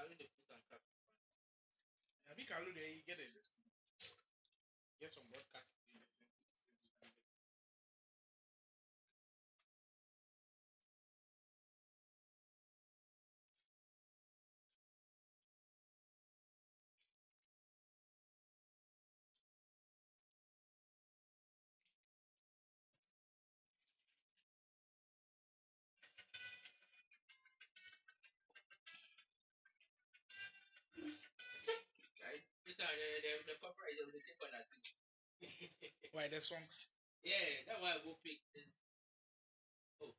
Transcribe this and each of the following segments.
I think KAALU there you get it. Get some broadcast. Why the songs? Yeah, that's why I go pick this. Oh.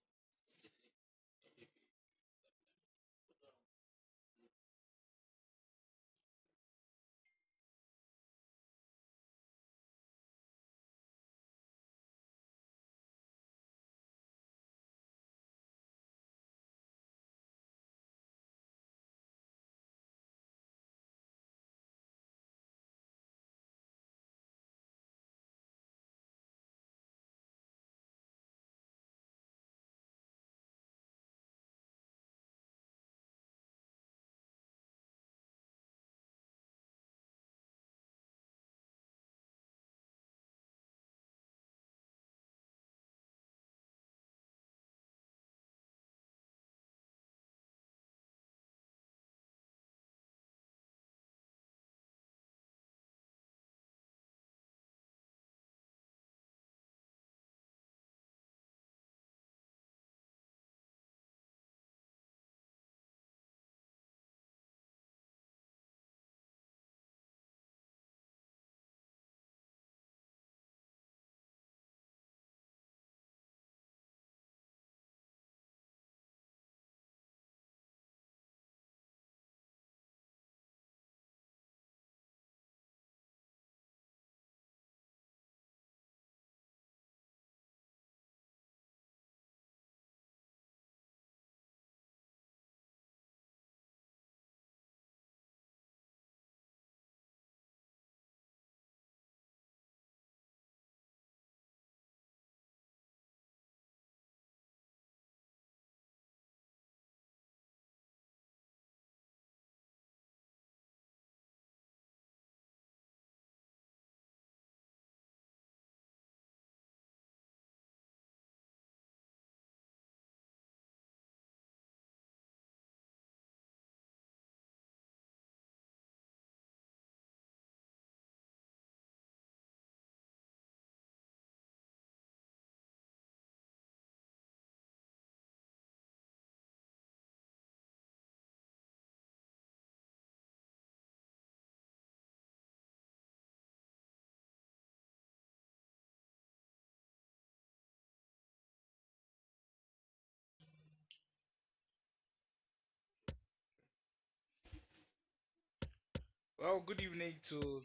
Well, good evening to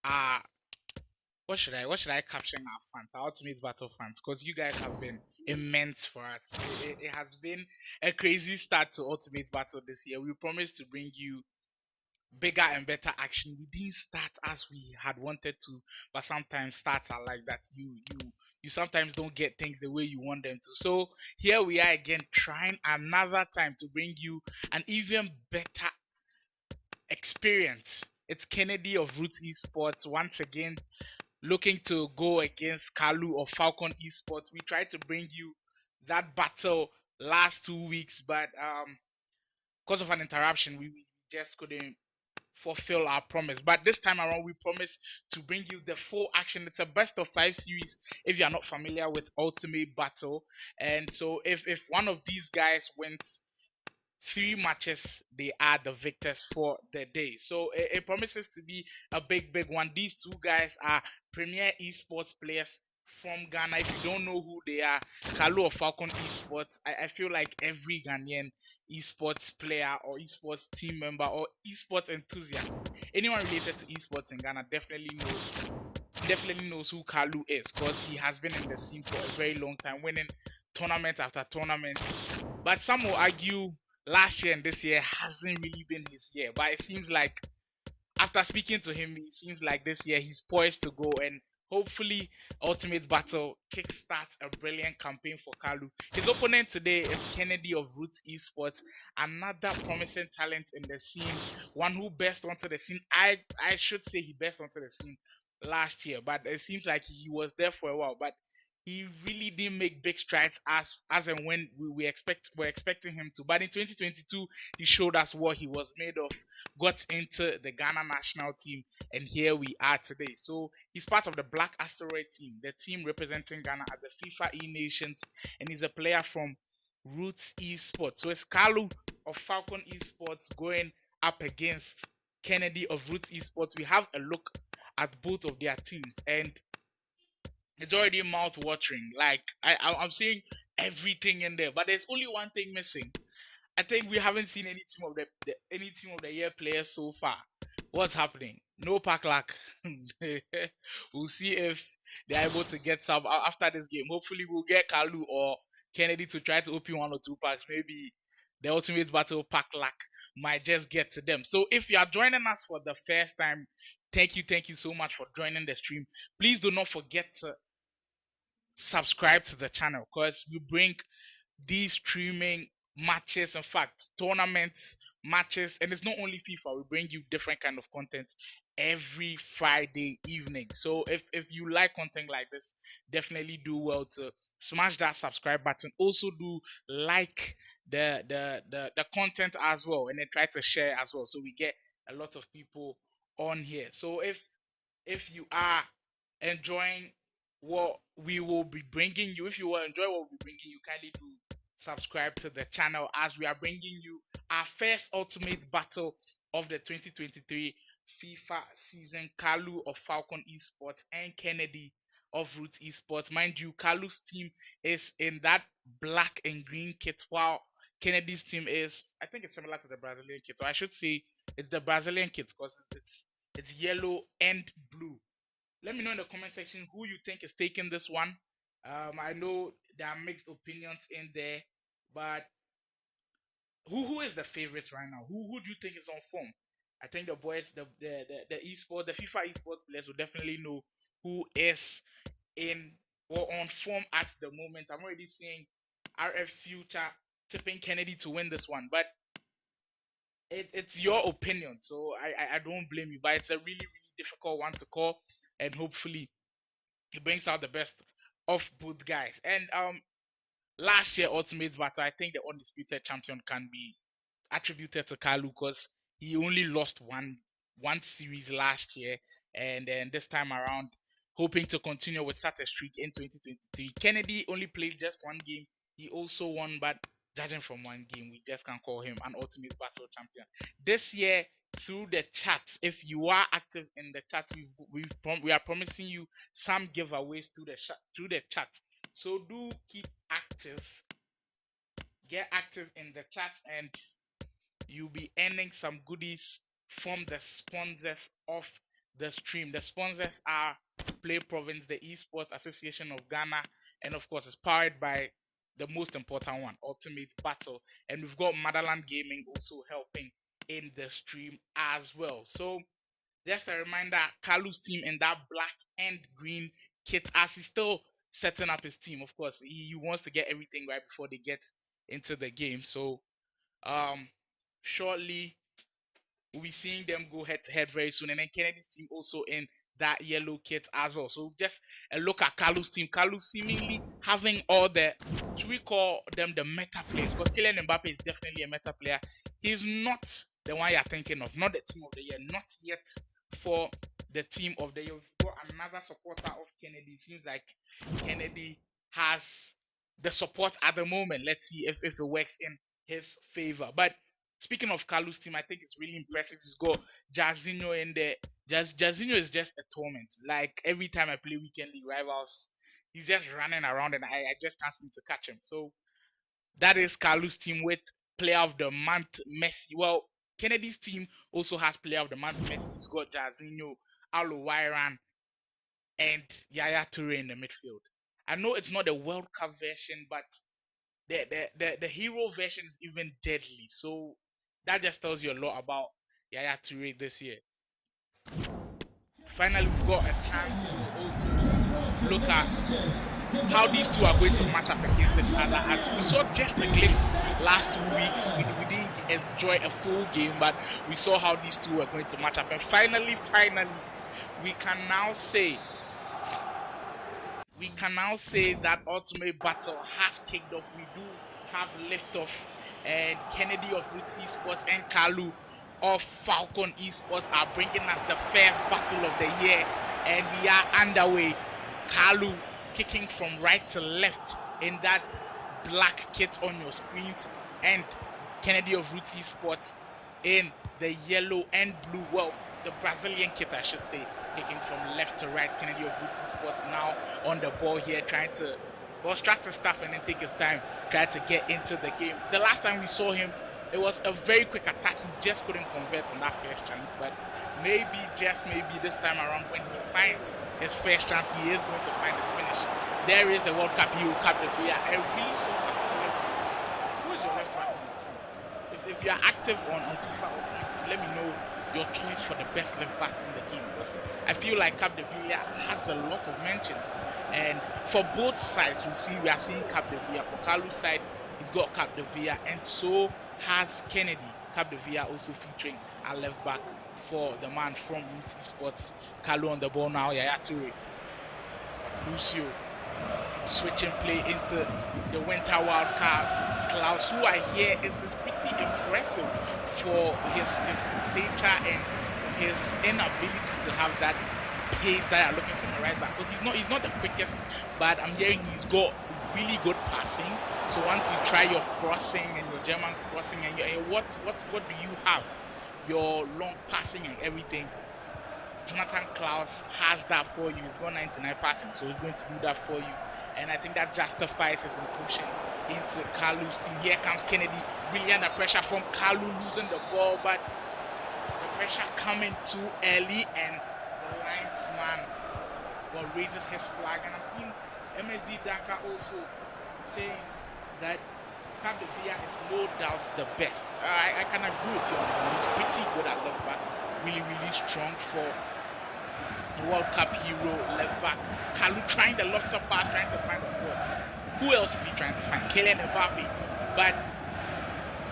uh what should I caption our fans, our Ultimate Battle fans, because you guys have been immense for us. It has been a crazy start to Ultimate Battle this year. We promised to bring you bigger and better action. We didn't start as we had wanted to, but sometimes starts are like that. You sometimes don't get things the way you want them to. So here we are again, trying another time to bring you an even better experience. It's Kennedy of Roots Esports once again looking to go against KAALU of Falcon Esports. We tried to bring you that battle last 2 weeks, but because of an interruption, we just couldn't fulfill our promise. But this time around, we promise to bring you the full action. It's a best of 5 series if you are not familiar with Ultimate Battle. And so if one of these guys wins 3 matches, they are the victors for the day. So it promises to be a big one. These two guys are premier esports players from Ghana. If you don't know who they are, KAALU of Falcon Esports. I feel like every Ghanaian esports player or esports team member or esports enthusiast, anyone related to esports in Ghana definitely knows who KAALU is, because he has been in the scene for a very long time, winning tournament after tournament. But some will argue last year and this year hasn't really been his year. But it seems like after speaking to him, it seems like this year he's poised to go, and hopefully Ultimate Battle kickstarts a brilliant campaign for KAALU. His opponent today is Kennedy of Roots Esports, another promising talent in the scene, one who burst onto the scene. I should say he burst onto the scene last year, but it seems like he was there for a while, but he really didn't make big strides as and when we're expecting him to. But in 2022, he showed us what he was made of, got into the Ghana national team, and here we are today. So he's part of the Black Asteroid team, the team representing Ghana at the FIFA E Nations, and he's a player from Roots Esports. So it's KAALU of Falcon Esports going up against Kennedy of Roots Esports. We have a look at both of their teams, and it's already mouth watering. Like I'm seeing everything in there, but there's only one thing missing. I think we haven't seen any team of any team of the year players so far. What's happening? No pack luck. We'll see if they're able to get some after this game. Hopefully, we'll get KAALU or Kennedy to try to open 1 or 2 packs. Maybe the Ultimate Battle pack luck might just get to them. So, if you are joining us for the first time, thank you so much for joining the stream. Please do not forget to subscribe to the channel because we bring these streaming matches, in fact tournaments, matches, and it's not only FIFA. We bring you different kind of content every Friday evening. So if you like content like this, definitely do well to smash that subscribe button. Also do like the content as well, and then try to share as well so we get a lot of people on here. So if you are enjoying what we will be bringing you, if you will enjoy what we'll be bringing you, kindly do subscribe to the channel as we are bringing you our first Ultimate Battle of the 2023 FIFA season. KAALU of Falcon Esports and Kennedy of Roots Esports. Mind you, KAALU's team is in that black and green kit, while Kennedy's team is, I think it's similar to the Brazilian kit. So I should say it's the Brazilian kit because it's yellow and blue. Let me know in the comment section who you think is taking this one. I know there are mixed opinions in there, but who is the favorite right now? Who do you think is on form? I think the boys, the esports, the FIFA esports players will definitely know who is in or on form at the moment. I'm already seeing RF Future tipping Kennedy to win this one, but it's your opinion, so I don't blame you. But it's a really difficult one to call, and hopefully it brings out the best of both guys. And last year Ultimate Battle, I think the undisputed champion can be attributed to KAALU because he only lost one series last year, and then this time around hoping to continue with such a streak in 2023. Kennedy only played just one game. He also won, but judging from one game, we just can't call him an Ultimate Battle champion. This year, through the chat, if you are active in the chat, we are promising you some giveaways through the chat. So do keep active, get active in the chat, and you'll be earning some goodies from the sponsors of the stream. The sponsors are Play Province, the Esports Association of Ghana, and of course, it's powered by the most important one, Ultimate Battle. And we've got Motherland Gaming also helping in the stream as well. So, just a reminder, KAALU's team in that black and green kit, as he's still setting up his team. Of course, he wants to get everything right before they get into the game. So, shortly we'll be seeing them go head to head very soon. And then Kennedy's team also in that yellow kit as well. So just a look at KAALU's team. KAALU seemingly having all the, should we call them the meta players? Because Kylian Mbappe is definitely a meta player. He's not the one you're thinking of, not the team of the year, not yet for the team of the year. We've got another supporter of Kennedy. It seems like Kennedy has the support at the moment. Let's see if it works in his favor. But speaking of KAALU's team, I think it's really impressive. He's got Jairzinho in there. Jairzinho is just a torment. Like every time I play Weekend League Rivals, he's just running around and I just can't seem to catch him. So that is KAALU's team with Player of the Month Messi. Well, Kennedy's team also has Player of the Month Messi. He's got Jairzinho, Alo Wairan, and Yaya Toure in the midfield. I know it's not the World Cup version, but the hero version is even deadly. So that just tells you a lot about Yaya Toure this year. finally we've got a chance to also look at how these two are going to match up against each other. As we saw just a glimpse last 2 weeks, we didn't enjoy a full game, but we saw how these two are going to match up. And finally, we can now say that ultimate battle has kicked off. We do have liftoff, and Kennedy of Root Esports and KAALU of Falcon Esports are bringing us the first battle of the year, and we are underway. KAALU kicking from right to left in that black kit on your screens, and Kennedy of Root Esports in the yellow and blue, well, the Brazilian kit I should say, kicking from left to right. Kennedy of Root Esports now on the ball here, trying to start his stuff and then take his time, try to get into the game. The last time we saw him, it was a very quick attack. He just couldn't convert on that first chance. But maybe, just maybe this time around, when he finds his first chance, he is going to find his finish. There is the World Cup hero, Capdevila. I really so have to know who is your left back on the team. If you are active on FIFA Ultimate Team, let me know your choice for the best left backs in the game, because I feel like Capdevila has a lot of mentions. And for both sides, we are seeing Capdevila. For KAALU's side, he's got Capdevila, and so has Kennedy. Capdevila also featuring a left back for the man from Root Esports. KAALU on the ball now. Yaya Toure. Lucio switching play into the Winter Wildcard. Klaus, who I hear is pretty impressive for his stature and his inability to have that pace that I'm looking from the right back, because he's not the quickest, but I'm hearing he's got really good passing. So once you try your crossing and your German crossing and what do you have? Your long passing and everything. Jonathan Klaus has that for you. He's got 99 passing, so he's going to do that for you. And I think that justifies his inclusion into KAALU's team. Here comes Kennedy, really under pressure from KAALU, losing the ball, but the pressure coming too early, and the linesman raises his flag. And I'm seeing MSD Dhaka also saying that Capdevila is no doubt the best. I can agree with you on that. He's pretty good at left back, really strong for the World Cup hero left back. KAALU trying the lofter pass, trying to find, of course. Who else is he trying to find? Kylian Mbappe. But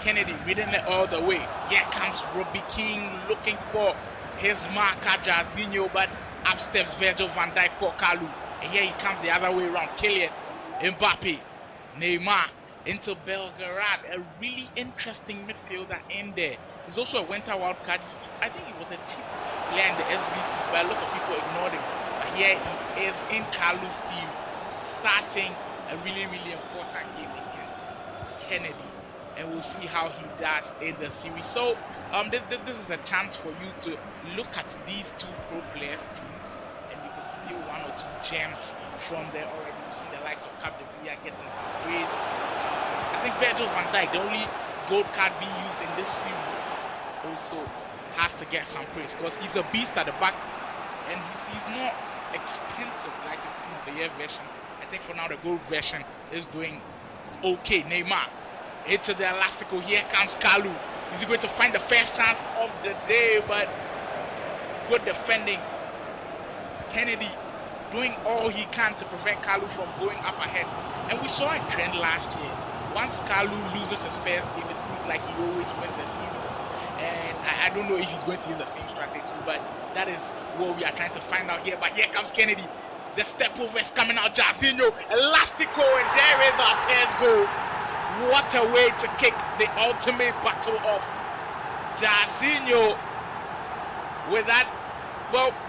Kennedy reading it all the way. Here comes Robbie King looking for his marker, Jairzinho, but up steps Virgil van Dijk for KAALU. And here he comes the other way around. Kylian Mbappe, Neymar into Belgrade. A really interesting midfielder in there. He's also a Winter Wildcard. I think he was a cheap player in the SBCs, but a lot of people ignored him. But here he is in KAALU's team, starting a really important game against Kennedy. And we'll see how he does in the series. So this is a chance for you to look at these two pro players' teams, and you could steal one or two gems from there already. You see the likes of Capdevila getting some praise. I think Virgil van Dijk, the only gold card being used in this series, also has to get some praise, because he's a beast at the back, and he's not expensive like his Team of the Year version. I think for now the gold version is doing okay. Neymar into the elastical. Here comes KAALU. Is he going to find the first chance of the day? But good defending. Kennedy doing all he can to prevent KAALU from going up ahead. And we saw a trend last year. Once KAALU loses his first game, it seems like he always wins the series. And I don't know if he's going to use the same strategy, but that is what we are trying to find out here. But here comes Kennedy. The step over is coming out. Jairzinho, elastico, and there is our first goal. What a way to kick the ultimate battle off. Jairzinho with that,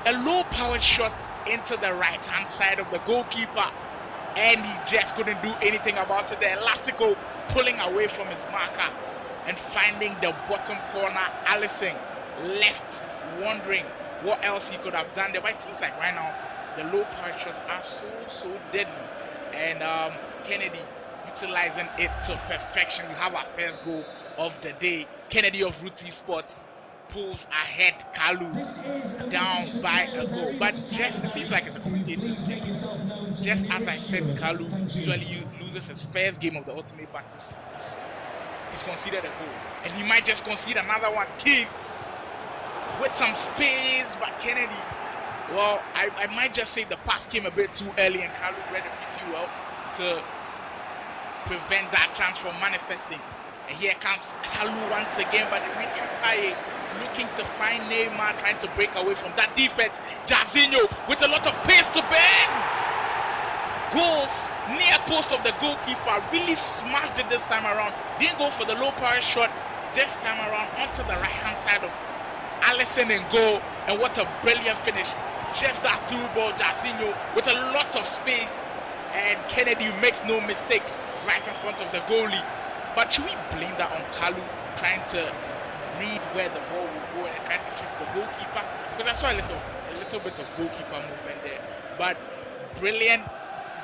a low-powered shot into the right-hand side of the goalkeeper, and he just couldn't do anything about it. The elastico pulling away from his marker and finding the bottom corner. Alisson left, wondering what else he could have done there. But it seems like right now the low-powered shots are so deadly, and Kennedy utilizing it to perfection. We have our first goal of the day. Kennedy of Root Esports pulls ahead KAALU down by a goal. But it seems like it's a commentator's jinx. Just as I said, KAALU usually loses his first game of the Ultimate Battle series. He's conceded a goal, and he might just concede another one. King with some space, but Kennedy well, I might just say the pass came a bit too early and KAALU read it pretty well to prevent that chance from manifesting. And here comes KAALU once again, but Dimitri Payet looking to find Neymar, trying to break away from that defense. Jairzinho with a lot of pace to bend. Goals near post of the goalkeeper. Really smashed it this time around. Didn't go for the low power shot this time around, onto the right hand side of Alisson in goal. And what a brilliant finish. Just that through ball. Jairzinho with a lot of space. And Kennedy makes no mistake right in front of the goalie. But should we blame that on KAALU trying to read where the ball will go and trying to shift the goalkeeper? Because I saw a little bit of goalkeeper movement there. But brilliant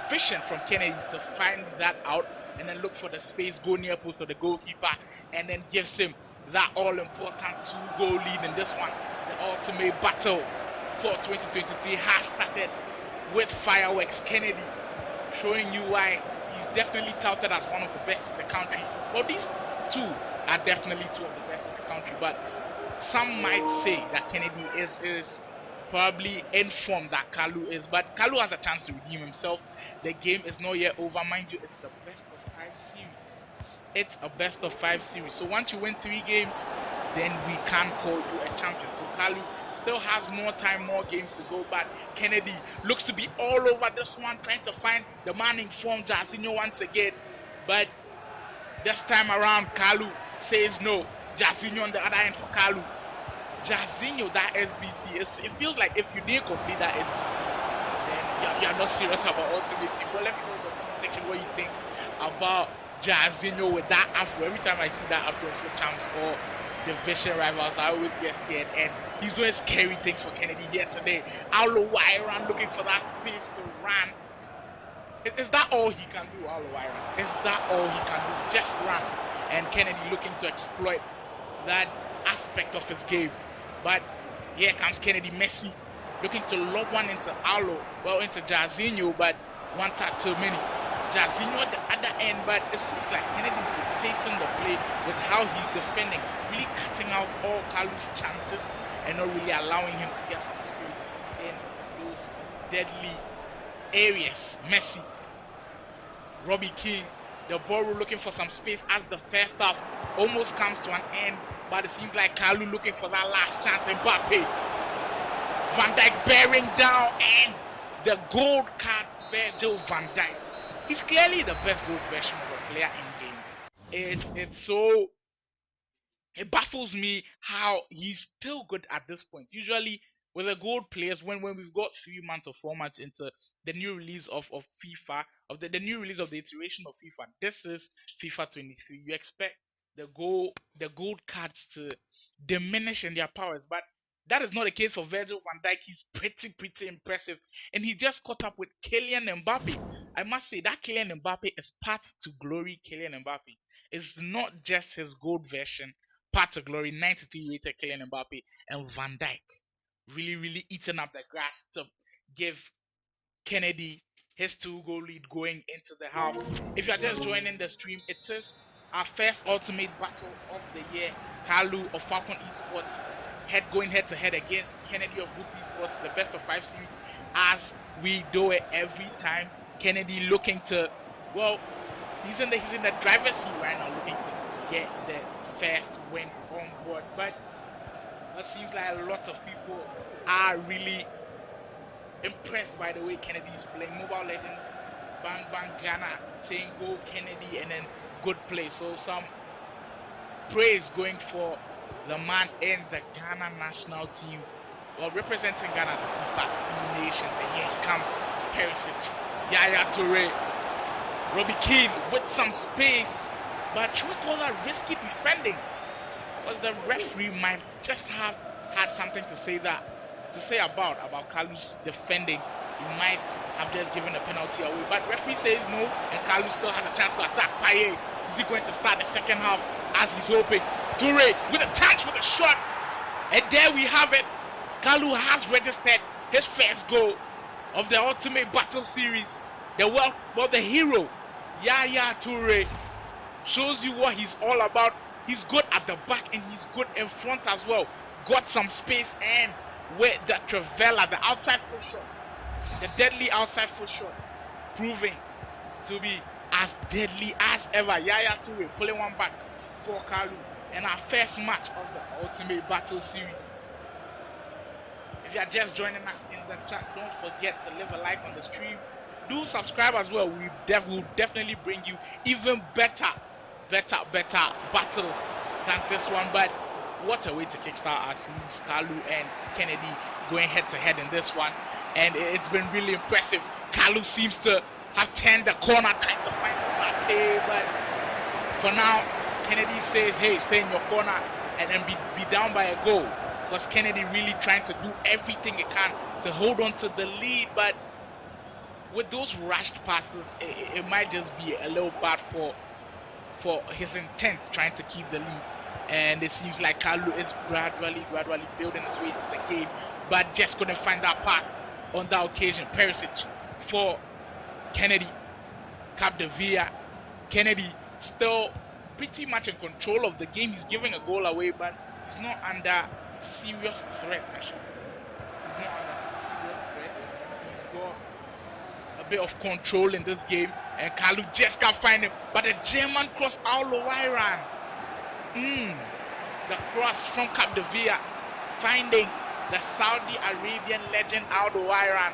vision from Kennedy to find that out and then look for the space, go near post of the goalkeeper, and then gives him that all-important 2-goal lead in this one. The ultimate battle for 2023 has started with fireworks. Kennedy showing you why he's definitely touted as one of the best in the country. Well, these two are definitely two of the best in the country, but some might say that Kennedy is probably informed that KAALU is, but KAALU has a chance to redeem himself. The game is not yet over, mind you. It's a best of 5 series. It's a best of 5 series. So once you win 3 games, then we can call you a champion. So KAALU still has more time, more games to go, but Kennedy looks to be all over this one, trying to find the man in form, Jairzinho, once again. But this time around, KAALU says no. Jairzinho on the other end for KAALU. Jairzinho, that SBC, it feels like if you didn't complete that SBC, then you're not serious about Ultimate Team. But let me know in the comment section what you think about Jairzinho with that afro. Every time I see that afro for champs or division rivals, I always get scared. And he's doing scary things for Kennedy here today. Aulo Wairan looking for that space to run. Is that all he can do, Aulo Wairan? Is that all he can do? Just run. And Kennedy looking to exploit that aspect of his game. But here comes Kennedy. Messi looking to lob one into Aulo, well, into Jairzinho, but one tap too many. Jairzinho at the other end, but it seems like Kennedy's dictating the play with how he's defending, really cutting out all KAALU's chances and not really allowing him to get some space in those deadly areas. Messi, Robbie King, the ball looking for some space as the first half almost comes to an end. But it seems like KAALU looking for that last chance. Mbappe, Van Dijk bearing down, and the gold card, Virgil van Dijk. He's clearly the best gold version of a player in game. It baffles me how he's still good at this point. Usually with the gold players, when we've got 3 months or 4 months into the new release of FIFA, of the new release of the iteration of FIFA, this is FIFA 23. You expect the gold cards to diminish in their powers, but that is not the case for Virgil van Dijk. He's pretty impressive, and he just caught up with Kylian Mbappe. I must say that Kylian Mbappe is path to glory. Kylian Mbappe is not just his gold version. Path to glory, 93 rated Kylian Mbappe, and Van Dijk really eating up the grass to give Kennedy his 2-goal lead going into the half. If you are just joining the stream, it is our first ultimate battle of the year. KAALU of Falcon Esports going head to head against Kennedy of Roots Esports, the best of 5 series, as we do it every time. Kennedy looking to, well, he's in the driver's seat right now, looking to get the first win on board. But it seems like a lot of people are really impressed by the way Kennedy is playing. Mobile Legends, Bang Bang Ghana saying go Kennedy, and then good play. So some praise going for the man in the Ghana national team, well, representing Ghana at the FIFA E-Nations. And here he comes, Perisic, Yaya Toure, Robbie Keane with some space. But should we call that risky defending? Because the referee might just have had something to say about KAALU's defending. He might have just given a penalty away, but referee says no, and KAALU still has a chance to attack. Payet, is he going to start the second half as he's hoping? Toure with a chance with a shot, and there we have it. KAALU has registered his first goal of the Ultimate Battle Series. The hero, Yaya Toure, shows you what he's all about. He's good at the back and he's good in front as well. Got some space and with the Travella, the outside foot shot, the deadly outside foot shot, proving to be as deadly as ever. Yaya Toure pulling one back for KAALU in our first match of the Ultimate Battle Series. If you are just joining us in the chat, don't forget to leave a like on the stream. Do subscribe as well. We will definitely bring you even better battles than this one. But what a way to kickstart our series. KAALU and Kennedy going head to head in this one, and it's been really impressive. KAALU seems to have turned the corner, trying to find Mbappe, but for now, Kennedy says, hey, stay in your corner and then be down by a goal. Because Kennedy really trying to do everything he can to hold on to the lead, but with those rushed passes, it might just be a little bad for his intent, trying to keep the lead. And it seems like KAALU is gradually building his way into the game, but just couldn't find that pass on that occasion. Perisic for Kennedy, Capdevila. Kennedy still pretty much in control of the game. He's giving a goal away, but he's not under serious threat, I should say. He's not under serious threat. He's got a bit of control in this game, and KAALU just can't find him. But the German cross, Alowairan. The cross from Capdevila, finding the Saudi Arabian legend Alowairan.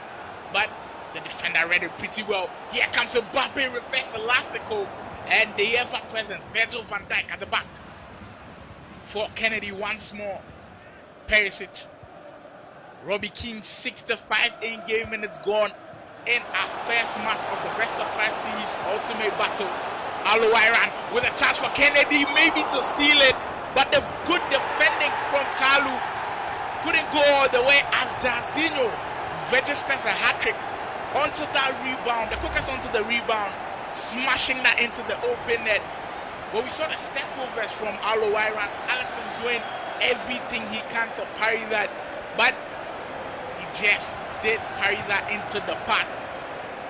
But the defender read it pretty well. Here comes Mbappe, reverse elastico, and the ever-present Virgil van Dijk at the back for Kennedy once more. Perisic, Robbie Keane, 65 in-game minutes gone in our first match of the best of 5 series ultimate battle. Alowairan with a chance for Kennedy, maybe to seal it, but the good defending from KAALU couldn't go all the way as Jairzinho registers a hat-trick onto that rebound, the quickest onto the rebound, smashing that into the open net. But we saw the step overs from Alowairan, Alisson doing everything he can to parry that, but he just did parry that into the path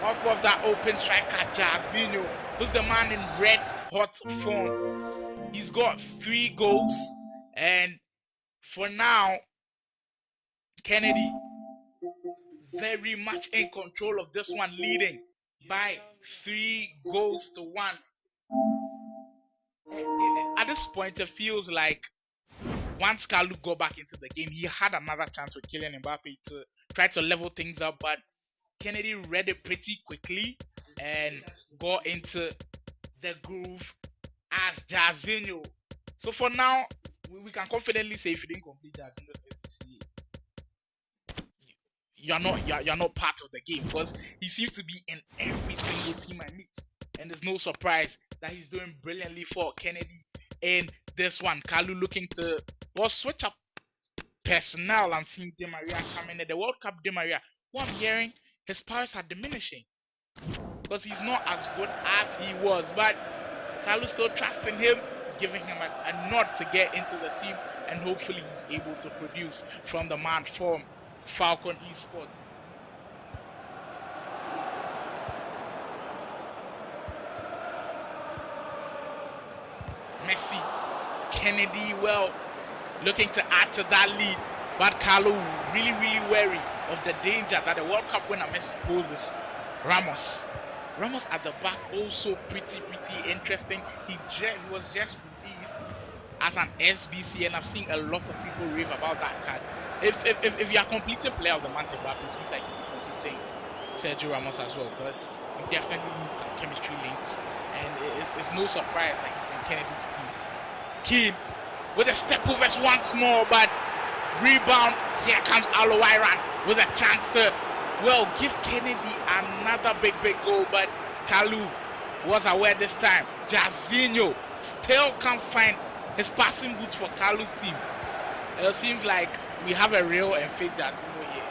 off of that open striker Jairzinho, who's the man in red hot form. He's got 3 goals, and for now, Kennedy very much in control of this one, leading by 3 goals to 1. At this point, it feels like once KAALU got back into the game, he had another chance with Kylian Mbappe to try to level things up, but Kennedy read it pretty quickly and got into the groove as Jairzinho. So for now, we can confidently say if you didn't complete Jairzinho's SBC, you're not part of the game, because he seems to be in every single team I meet, and there's no surprise that he's doing brilliantly for Kennedy in this one. KAALU looking to switch up personnel. I'm seeing Di Maria coming in the World Cup. Di Maria, who I'm hearing his powers are diminishing because he's not as good as he was, but KAALU still trusting him. He's giving him a nod to get into the team, and hopefully he's able to produce from the man from Falcon Esports. Messi, Kennedy, well, looking to add to that lead, but KAALU really wary of the danger that the World Cup winner Messi poses. Ramos at the back, also pretty interesting. He was just released as an SBC, and I've seen a lot of people rave about that card. If you are completing player of the month, it seems like you'll be completing Sergio Ramos as well, because you definitely need some chemistry links, and it's no surprise that he's in Kennedy's team. Keane with a step overs once more, but rebound. Here comes Alowairan with a chance to, well, give Kennedy another big goal, but KAALU was aware this time. Jairzinho still can't find his passing boots for KAALU's team. It seems like we have a real and fake Jairzinho here,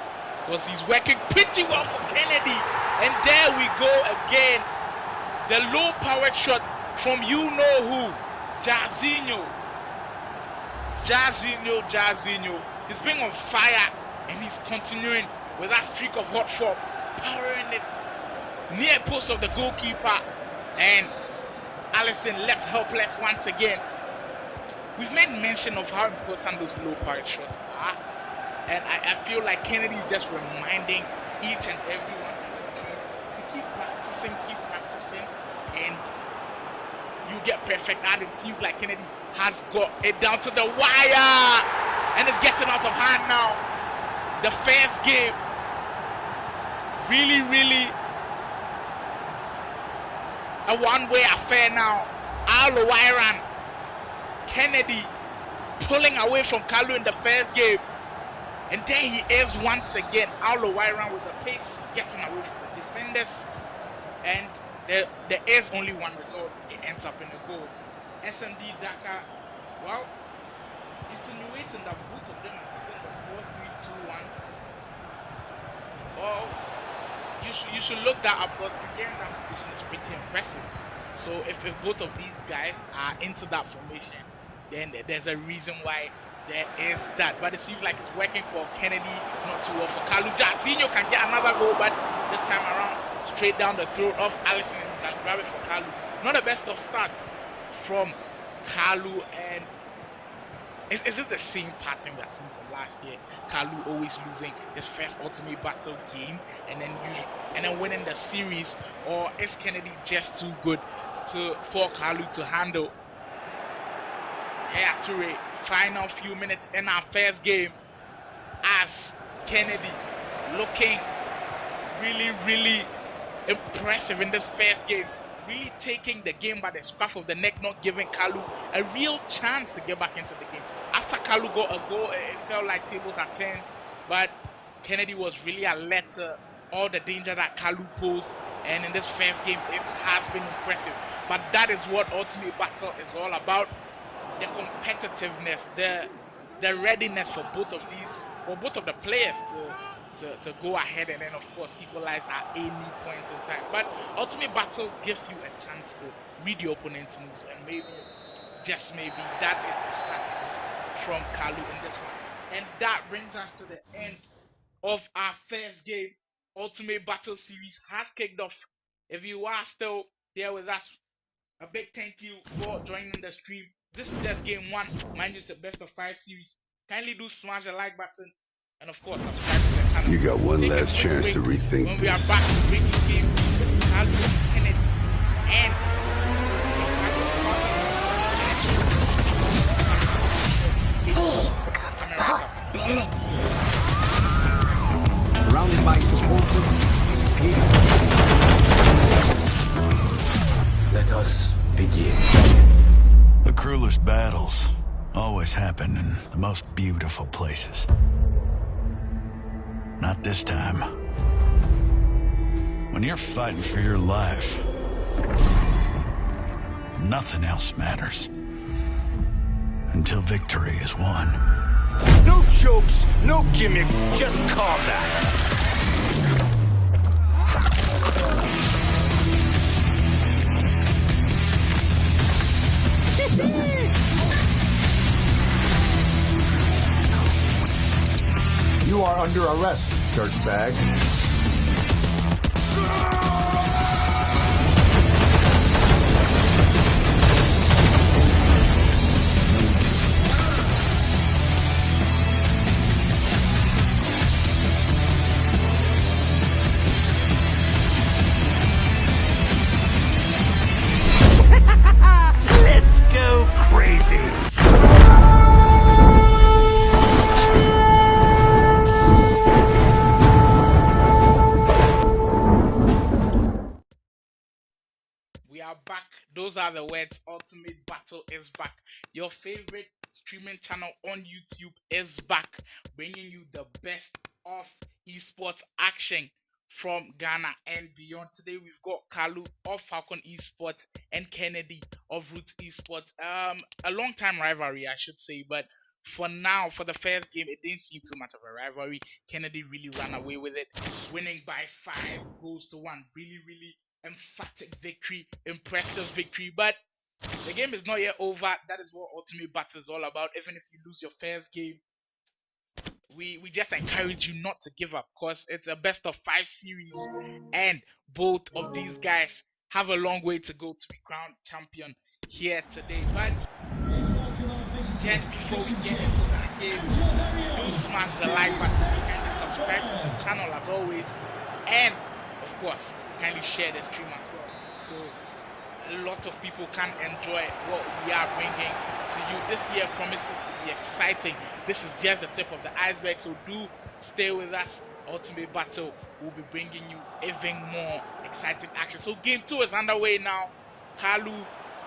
because he's working pretty well for Kennedy. And there we go again. The low-powered shot from you-know-who, Jairzinho. He's been on fire, and he's continuing with that streak of hot form, powering it near post of the goalkeeper, and Alisson left helpless once again. We've made mention of how important those low-powered shots are, And I feel like Kennedy is just reminding each and everyone on the street to keep practicing, and you get perfect at it. It seems like Kennedy has got it down to the wire, and it's getting out of hand now. The first game, really a one-way affair now. KAALU, Kennedy pulling away from KAALU in the first game. And there he is once again. KAALU with the pace, getting away from the defenders. And there is only one result. It ends up in a goal. SMD Dhaka, well, insinuating that both of them are using the 4-3-2-1. Well, you should look that up, because again, that formation is pretty impressive. So if both of these guys are into that formation, then there's a reason why there is that. But it seems like it's working for Kennedy, not too well for KAALU. Jairzinho can get another goal, but this time around, straight down the throat of Allison, and can grab it for KAALU. Not the best of starts from KAALU, and is it the same pattern we are seeing from last year? KAALU always losing his first Ultimate Battle game and then winning the series, or is Kennedy just too good for KAALU to handle? Yeah, Toure, final few minutes in our first game, as Kennedy looking really impressive in this first game, really taking the game by the scruff of the neck, not giving KAALU a real chance to get back into the game. After KAALU got a goal, it felt like tables are turned, but Kennedy was really alert to all the danger that KAALU posed, and in this first game, it has been impressive. But that is what Ultimate Battle is all about. The competitiveness, the readiness for both of the players to go ahead and then, of course, equalize at any point in time. But Ultimate Battle gives you a chance to read your opponent's moves, and maybe, just maybe, that is the strategy from KAALU in this one. And that brings us to the end of our first game. Ultimate Battle series has kicked off. If you are still here with us, a big thank you for joining the stream. This is just game one. Mind you, it's a best of 5 series. Kindly do smash the like button, and of course, subscribe to the channel. You got one last chance to rethink when we are back to bring you game 2 with KAALU, Kennedy, and Think of possibilities. Surrounded by supporters, Let us begin. The cruelest battles always happen in the most beautiful places. Not this time. When you're fighting for your life, nothing else matters. Until victory is won. No jokes, no gimmicks, just combat. you are under arrest, dirtbag. Let's go crazy. We are back. Those are the words. Ultimate Battle is back. Your favorite streaming channel on YouTube is back, bringing you the best of esports action from Ghana and beyond. Today we've got KAALU of Falcon Esports and Kennedy of Roots Esports. A long time rivalry, I should say, but for now, for the first game, it didn't seem too much of a rivalry. Kennedy really ran away with it, winning by 5 goals to 1. Really emphatic victory, impressive victory. But the game is not yet over. That is what Ultimate Battle is all about. Even if you lose your first game, we just encourage you not to give up, because it's a best of 5 series, and both of these guys have a long way to go to be crowned champion here today. But just before we get into that game, do smash the like button and subscribe to the channel as always, and of course kindly share the stream as well, so a lot of people can enjoy what we are bringing to you. This year promises to be exciting. This is just the tip of the iceberg, so do stay with us. Ultimate Battle will be bringing you even more exciting action. So game 2 is underway now. KAALU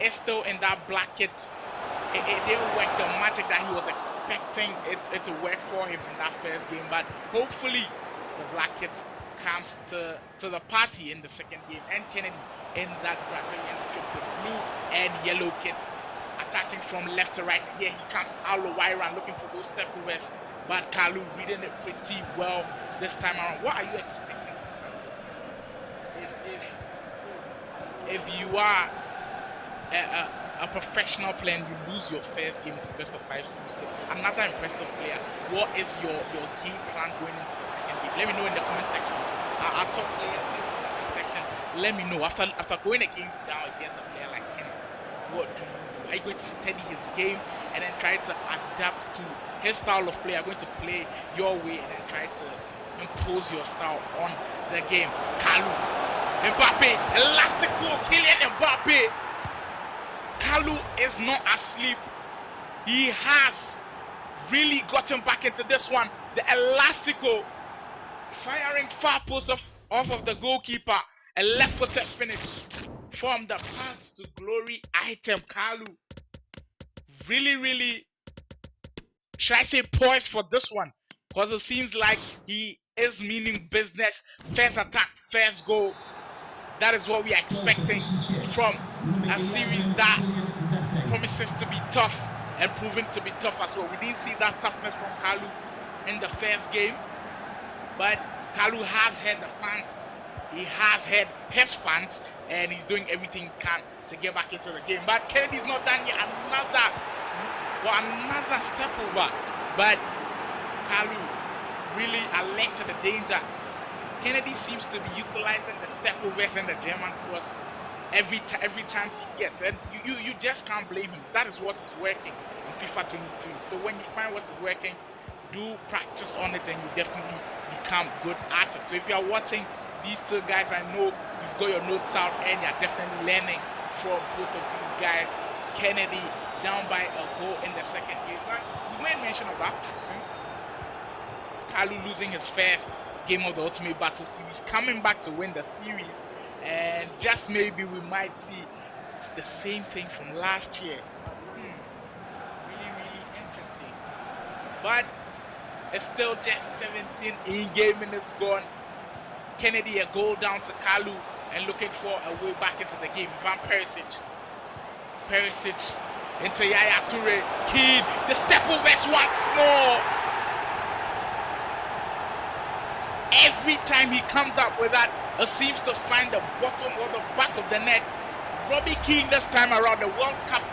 is still in that black kit. It didn't work the magic that he was expecting it to work for him in that first game, but hopefully the black kit comes to the party in the second game. And Kennedy in that Brazilian strip, the blue and yellow kit, attacking from left to right. Here he comes, Alowairan, looking for those step overs, but KAALU reading it pretty well this time around. What are you expecting from KAALU this time? If you are a professional player and you lose your first game of the best of 5 series to another impressive player, what is your game plan going into the second game? Let me know in the comment section. Our top players in the comment section, let me know after going a game down against a player like Kennedy, what do you do? Are you going to study his game and then try to adapt to his style of play? Are you going to play your way and then try to impose your style on the game? KAALU, Mbappe, Elastico, Kylian Mbappe. KAALU is not asleep. He has really gotten back into this one. The Elastico firing far post off of the goalkeeper. A left-footed finish from the pass to glory item. KAALU really, should I say, poised for this one, because it seems like he is meaning business. First attack, first goal. That is what we are expecting from a series that promises to be tough and proving to be tough as well. We didn't see that toughness from KAALU in the first game, but KAALU has heard the fans. He has heard his fans, and he's doing everything he can to get back into the game. But Kennedy's not done yet. Another step over, but KAALU really alert to the danger. Kennedy seems to be utilizing the step overs and the German cross every chance he gets, and you just can't blame him. That is what is working in FIFA 23. So when you find what is working, do practice on it and you definitely become good at it. So if you are watching these two guys, I know you've got your notes out and you're definitely learning from both of these guys. Kennedy down by a goal in the second game, but we made mention of that pattern. KAALU losing his first game of the Ultimate Battle Series, coming back to win the series, and just maybe we might see the same thing from last year. Really interesting. But it's still just 17 in-game minutes gone. Kennedy a goal down to KAALU and looking for a way back into the game. Ivan Perisic into Yaya Toure. Keane, the step overs once more. Every time he comes up with that, it seems to find the bottom or the back of the net. Robbie King this time around, the World Cup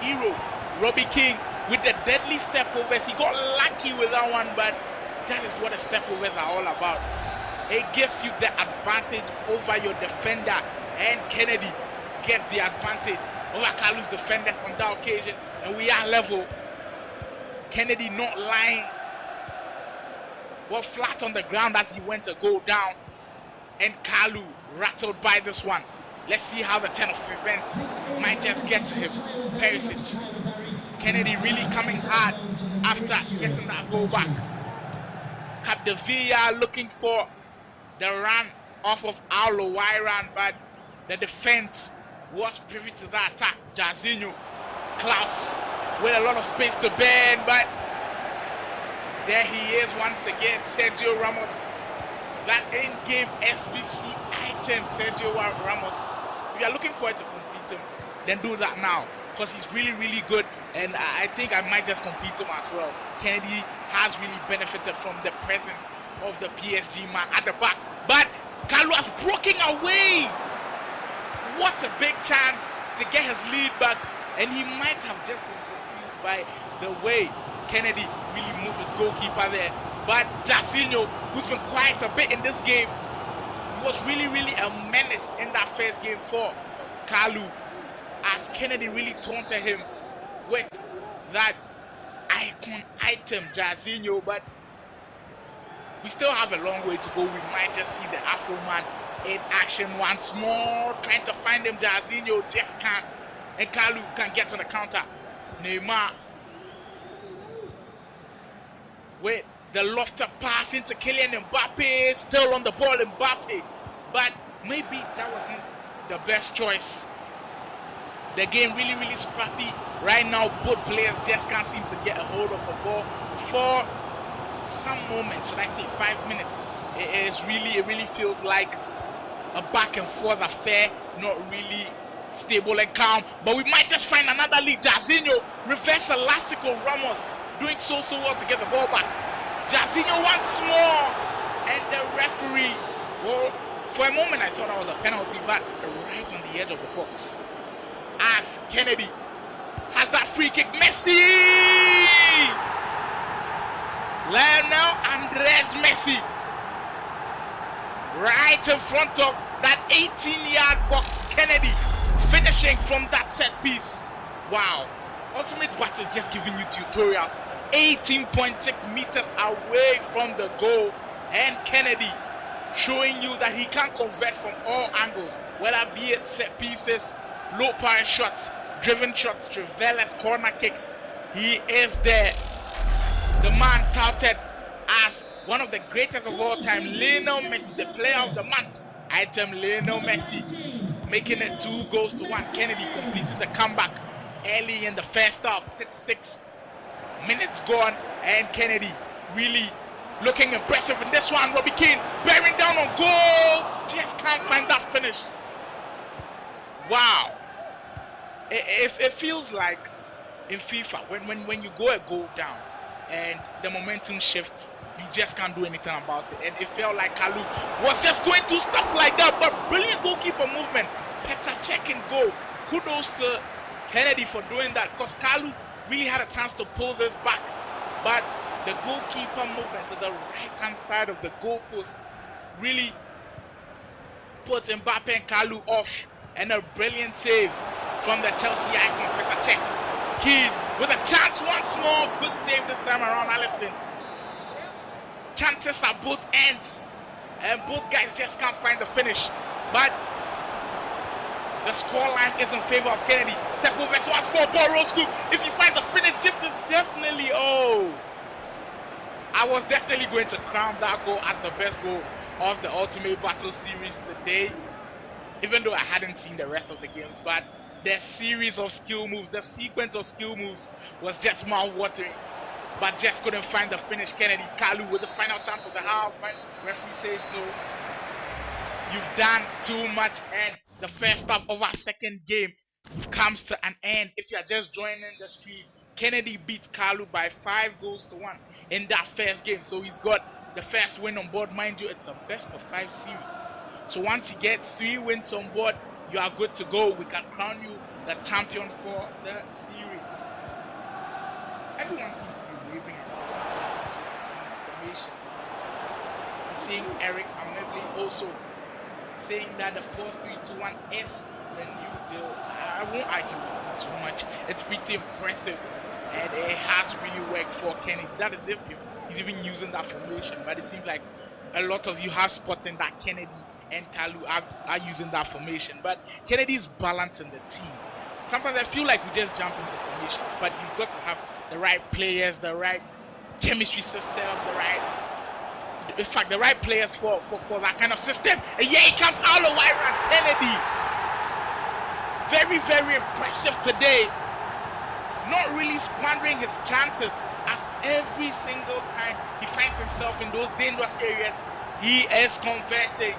hero, Robbie King with the deadly step overs. He got lucky with that one, but that is what the step overs are all about. It gives you the advantage over your defender, and Kennedy gets the advantage over KAALU's defenders on that occasion, and we are level. Kennedy not lying. Flat on the ground as he went to go down, and KAALU rattled by this one. Let's see how the turn of events might just get to him. Perisic, Kennedy really coming hard after getting that goal back. Capdevilla looking for the run off of Alowairan, but the defense was privy to that attack. Jairzinho, Klaus with a lot of space to burn, but there he is once again, Sergio Ramos. That in-game SBC item, Sergio Ramos. If you are looking for it to complete him, then do that now, because he's really good, and I think I might just complete him as well. Kennedy has really benefited from the presence of the PSG man at the back, but KAALU has broken away. What a big chance to get his lead back, and he might have just been confused by the way Kennedy really moved his goalkeeper there. But Jairzinho, who's been quiet a bit in this game, he was really a menace in that first game for KAALU, as Kennedy really taunted him with that icon item, Jairzinho, but we still have a long way to go. We might just see the Afro man in action once more, trying to find him. Jairzinho just can't, and KAALU can get on the counter. Neymar with the lofted pass into Kylian Mbappe, still on the ball, Mbappe, but maybe that wasn't the best choice. The game really scrappy right now. Both players just can't seem to get a hold of the ball for some moments. Should I say 5 minutes? It really feels like a back and forth affair, not really stable and calm. But we might just find another lead. Jairzinho, reverse elastical Ramos, doing so well to get the ball back. Jairzinho once more, and the referee, well, for a moment I thought that was a penalty, but right on the edge of the box. As Kennedy has that free kick, Messi! Lionel Andres Messi, right in front of that 18-yard box. Kennedy finishing from that set piece. Wow. Ultimate Battle is just giving you tutorials. 18.6 meters away from the goal, and Kennedy showing you that he can convert from all angles, whether be it set pieces, low power shots, driven shots, travelers, corner kicks. He is there. The man touted as one of the greatest of all time, Lionel Messi, the player of the month. Item Lionel Messi, making it 2-1. Kennedy completed the comeback early in the first half. 36 minutes gone, and Kennedy really looking impressive in this one. Robbie Keane bearing down on goal, just can't find that finish. Wow. It feels like in FIFA when you go a goal down and the momentum shifts, you just can't do anything about it. And it felt like KAALU was just going through stuff like that, but brilliant goalkeeper movement. Petr Cech in goal. Kudos to Kennedy for doing that, because KAALU really had a chance to pull this back, but the goalkeeper movement to the right hand side of the goalpost really put Mbappe and KAALU off, and a brilliant save from the Chelsea icon Petr Cech. Keane with a chance once more. Good save this time around, Alisson. Chances are both ends, and both guys just can't find the finish, but the scoreline is in favor of Kennedy. Step over, so one small ball, roll scoop. If you find the finish, this is definitely, I was definitely going to crown that goal as the best goal of the Ultimate Battle series today, even though I hadn't seen the rest of the games. But the series of skill moves, the sequence of skill moves was just mouth-watering, but just couldn't find the finish. Kennedy, KAALU with the final chance of the half. My referee says no. You've done too much, and the first half of our second game comes to an end. If you're just joining the stream, Kennedy beat KAALU by 5-1 in that first game. So he's got the first win on board. Mind you, it's a best of 5 series. So once you get 3 wins on board, you are good to go. We can crown you the champion for the series. Everyone seems to be raving about the formation. I'm seeing Eric Amebli also saying that the 4-3-2-1 is the new deal. I won't argue with you too much. It's pretty impressive, and it has really worked for Kennedy. That is if he's even using that formation, but it seems like a lot of you have spotted that Kennedy and KAALU are using that formation. But Kennedy is balancing the team. Sometimes I feel like we just jump into formations, but you've got to have the right players, the right chemistry system, the right players for that kind of system. And yeah, it comes out of Iran. Kennedy, very impressive today. Not really squandering his chances, as every single time he finds himself in those dangerous areas, he is converting.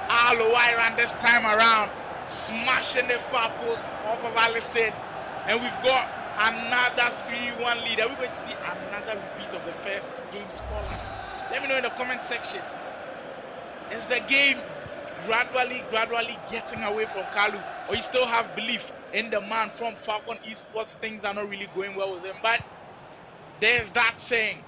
Iran this time around, smashing the far post off of Alisson, and we've got another 3-1 lead. Are we going to see another repeat of the first game scoreline? Let me know in the comment section. Is the game gradually getting away from KAALU, or you still have belief in the man from Falcon Esports? Things are not really going well with him, but there's that saying,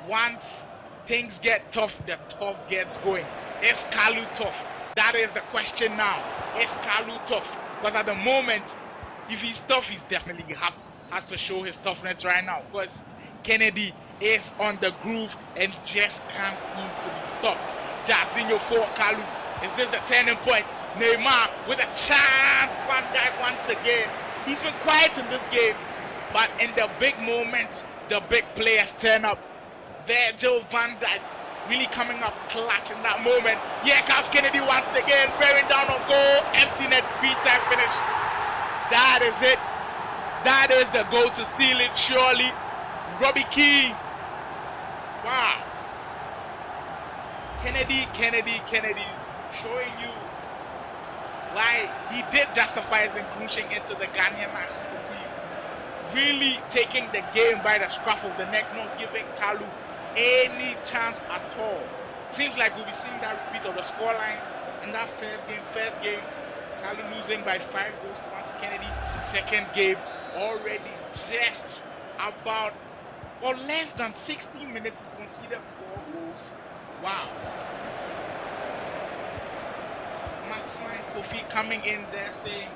once things get tough, the tough gets going. Is KAALU tough? That is the question now. Is KAALU tough? Because at the moment, if he's tough, he's definitely has to show his toughness right now because Kennedy is on the groove and just can't seem to be stopped. Jairzinho for KAALU. Is this the turning point? Neymar with a chance. Van Dijk once again. He's been quiet in this game, but in the big moments, the big players turn up. Virgil van Dijk really coming up clutch in that moment. Yeah, comes Kennedy once again, bearing down on goal. Empty net, green time finish. That is it. That is the goal to seal it, surely. Robbie Keane. Wow. Kennedy, showing you why he did justify his inclusion into the Ghanaian national team. Really taking the game by the scruff of the neck, not giving KAALU any chance at all. Seems like we'll be seeing that repeat of the scoreline in that first game. KAALU losing by 5 goals to 1 to Kennedy. Second game already just about, well, less than 16 minutes. He's conceded 4 goals. Wow. Maxline Kofi coming in there saying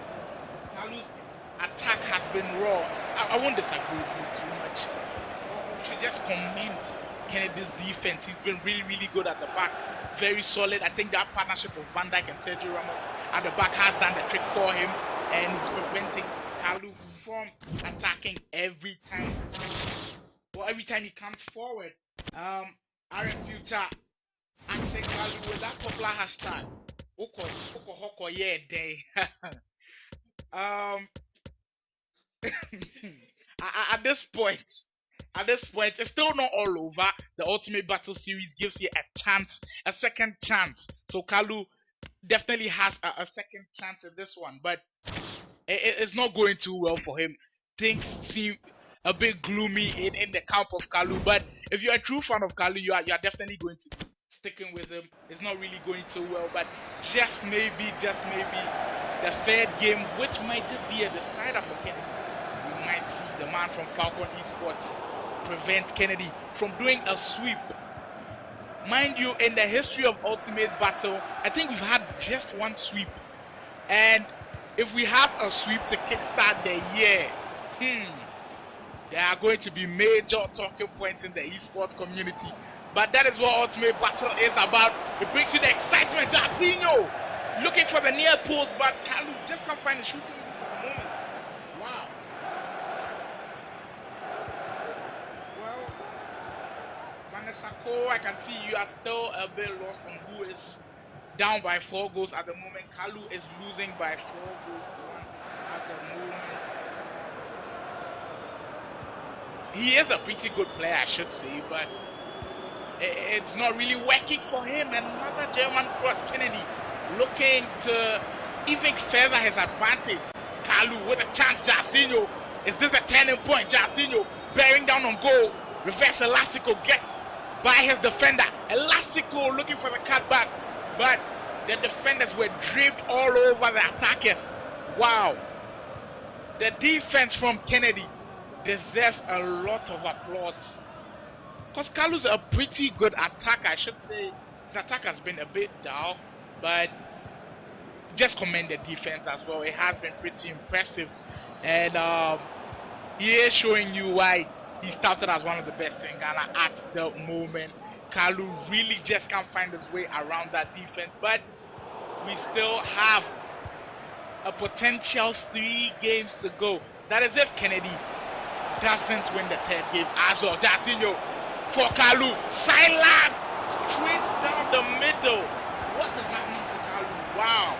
KAALU's attack has been raw. I won't disagree with you too much. We should just commend Kennedy's defense. He's been really good at the back. Very solid. I think that partnership of Van Dijk and Sergio Ramos at the back has done the trick for him, and he's preventing KAALU from attacking every time. Well, every time he comes forward. Aaron Future asking KAALU with that popular hashtag. Oko yeah day. At this point, it's still not all over. The Ultimate Battle Series gives you a chance, a second chance. So KAALU definitely has a second chance at this one, but it's not going too well for him. Things seem a bit gloomy in the camp of KAALU, but if you're a true fan of KAALU, you are definitely going to sticking with him. It's not really going too well, but just maybe the third game, which might just be a decider for Kennedy. We might see the man from Falcon Esports prevent Kennedy from doing a sweep. Mind you, in the history of Ultimate Battle, I think we've had just one sweep. And if we have a sweep to kickstart the year, there are going to be major talking points in the esports community. But that is what Ultimate Battle is about. It brings you the excitement. Jairzinho looking for the near post, but KAALU just can't find the shooting at the moment. Wow. Well, Vanessa Cole, I can see you are still a bit lost on who is down by 4 goals at the moment. KAALU is losing by 4 goals to 1 at the moment. He is a pretty good player, I should say, but it's not really working for him. Another German cross. Kennedy looking to even further his advantage. KAALU with a chance. Jairzinho. Is this the turning point? Jairzinho bearing down on goal. Reverse Elastico gets by his defender. Elastico looking for the cutback, but the defenders were draped all over the attackers. Wow. The defense from Kennedy deserves a lot of applause. Because KAALU's a pretty good attacker, I should say. His attack has been a bit dull, but just commend the defense as well. It has been pretty impressive. And he is showing you why he started as one of the best in Ghana at the moment. KAALU really just can't find his way around that defense. But we still have a potential 3 games to go. That is if Kennedy doesn't win the 3rd game as well. Jairzinho for KAALU. Silas straight down the middle. What is happening to KAALU?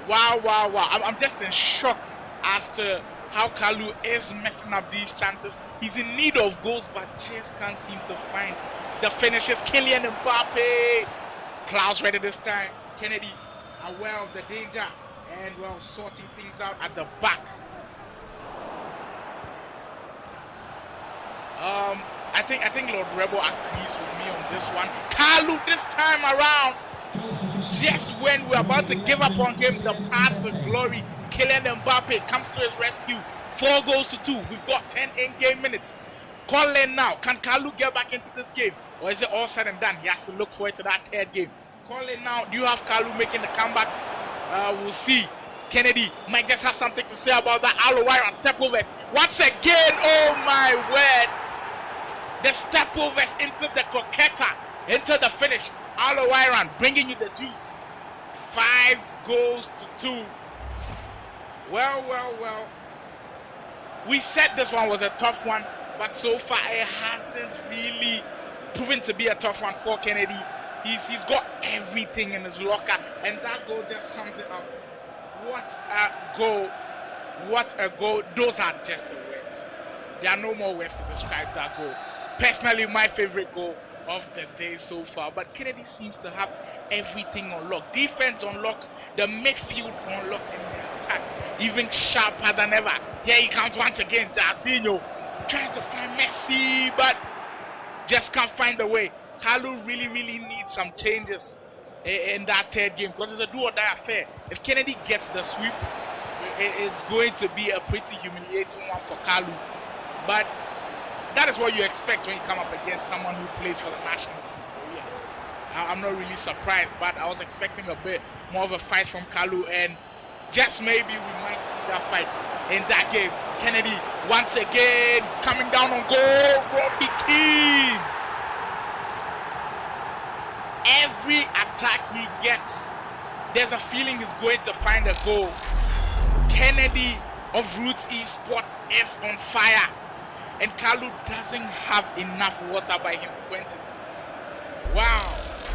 Wow. I'm just in shock as to how KAALU is messing up these chances. He's in need of goals, but just can't seem to find the finishes. Kylian Mbappe. Klaus ready this time. Kennedy aware of the danger and, well, sorting things out at the back. I think Lord Rebel agrees with me on this one. KAALU this time around, just when we're about to give up on him, the path to glory, Kylian Mbappe comes to his rescue. 4 goals to 2. We've got 10 in-game minutes. Call in now. Can KAALU get back into this game? Or is it all said and done? He has to look forward to that 3rd game. Call in now. Do you have KAALU making the comeback? We'll see. Kennedy might just have something to say about that. KAALU step overs. Once again, oh my word. The step overs into the croqueta, into the finish. KAALU bringing you the juice. 5-2. Well. We said this one was a tough one, but so far it hasn't really proven to be a tough one for Kennedy. He's got everything in his locker, and that goal just sums it up. What a goal. What a goal. Those are just the words. There are no more words to describe that goal. Personally, my favorite goal of the day so far. But Kennedy seems to have everything on lock. Defense on lock, the midfield on lock, and the attack even sharper than ever. Here he comes once again, Jairzinho, trying to find Messi, but just can't find the way. KAALU really needs some changes in that third game, because it's a do or die affair. If Kennedy gets the sweep, it's going to be a pretty humiliating one for KAALU. But that is what you expect when you come up against someone who plays for the national team. So yeah, I'm not really surprised, but I was expecting a bit more of a fight from KAALU, and just maybe we might see that fight in that game. Kennedy once again coming down on goal from the King. Every attack he gets, there's a feeling he's going to find a goal. Kennedy of Roots Esports is on fire, and KAALU doesn't have enough water by him to quench it. Wow,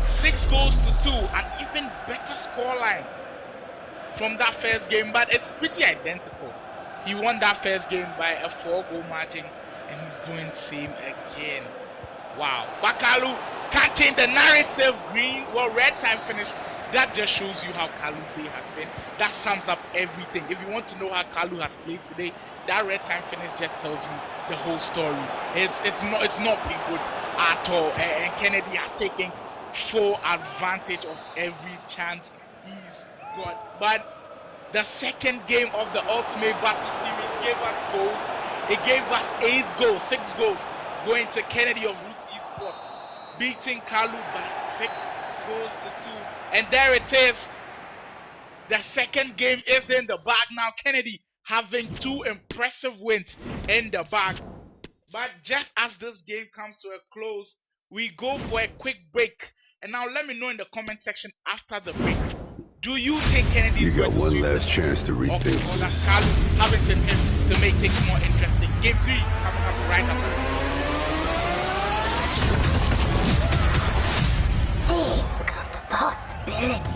6-2, an even better scoreline from that first game, but it's pretty identical. He won that first game by a 4-goal margin, and he's doing the same again. Wow, but KAALU can't change the narrative. Red time finish. That just shows you how KAALU's day has been. That sums up everything. If you want to know how KAALU has played today, that red time finish just tells you the whole story. It's not been good at all. And Kennedy has taken full advantage of every chance he's got. But the second game of the Ultimate Battle Series gave us goals. It gave us 8 goals, 6 goals, going to Kennedy of Roots Esports, beating KAALU by 6-2. And there it is. The second game is in the bag now. Kennedy having 2 impressive wins in the bag. But just as this game comes to a close, we go for a quick break. And now let me know in the comment section after the break. Do you think Kennedy is going to sweep? You got one last chance to rethink. Or does KAALU have it in him to make things more interesting? Game 3 coming up right after that. Think of the possibilities.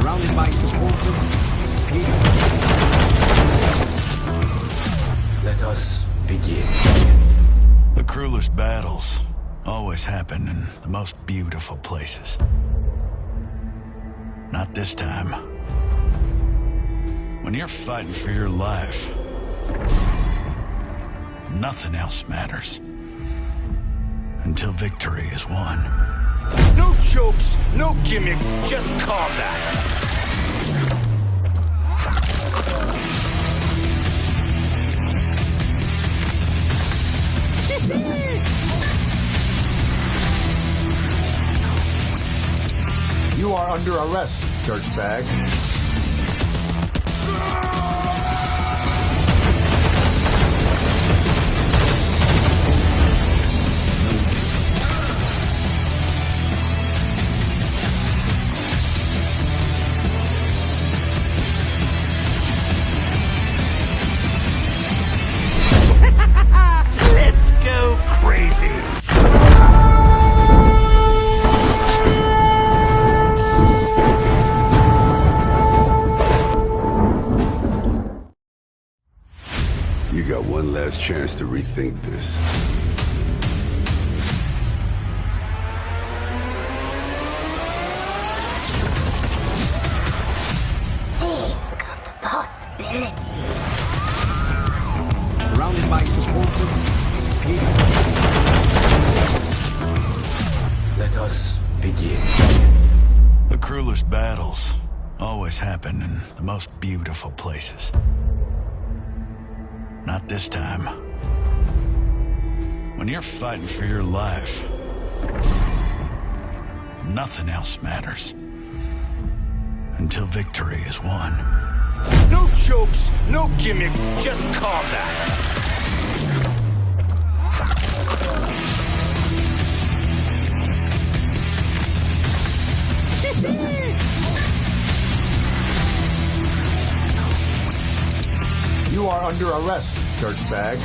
Surrounded by supporters. Let us begin. The cruelest battles always happen in the most beautiful places. Not this time. When you're fighting for your life, nothing else matters. Until victory is won. No jokes, no gimmicks, just combat. You are under arrest, dirtbag. Let's go crazy. You got one last chance to rethink this. Think of the possibilities. Surrounded by supporters. Let us begin. The cruelest battles always happen in the most beautiful places. Not this time. When you're fighting for your life, nothing else matters. until victory is won. No jokes, no gimmicks, just combat. You are under arrest, dirtbag.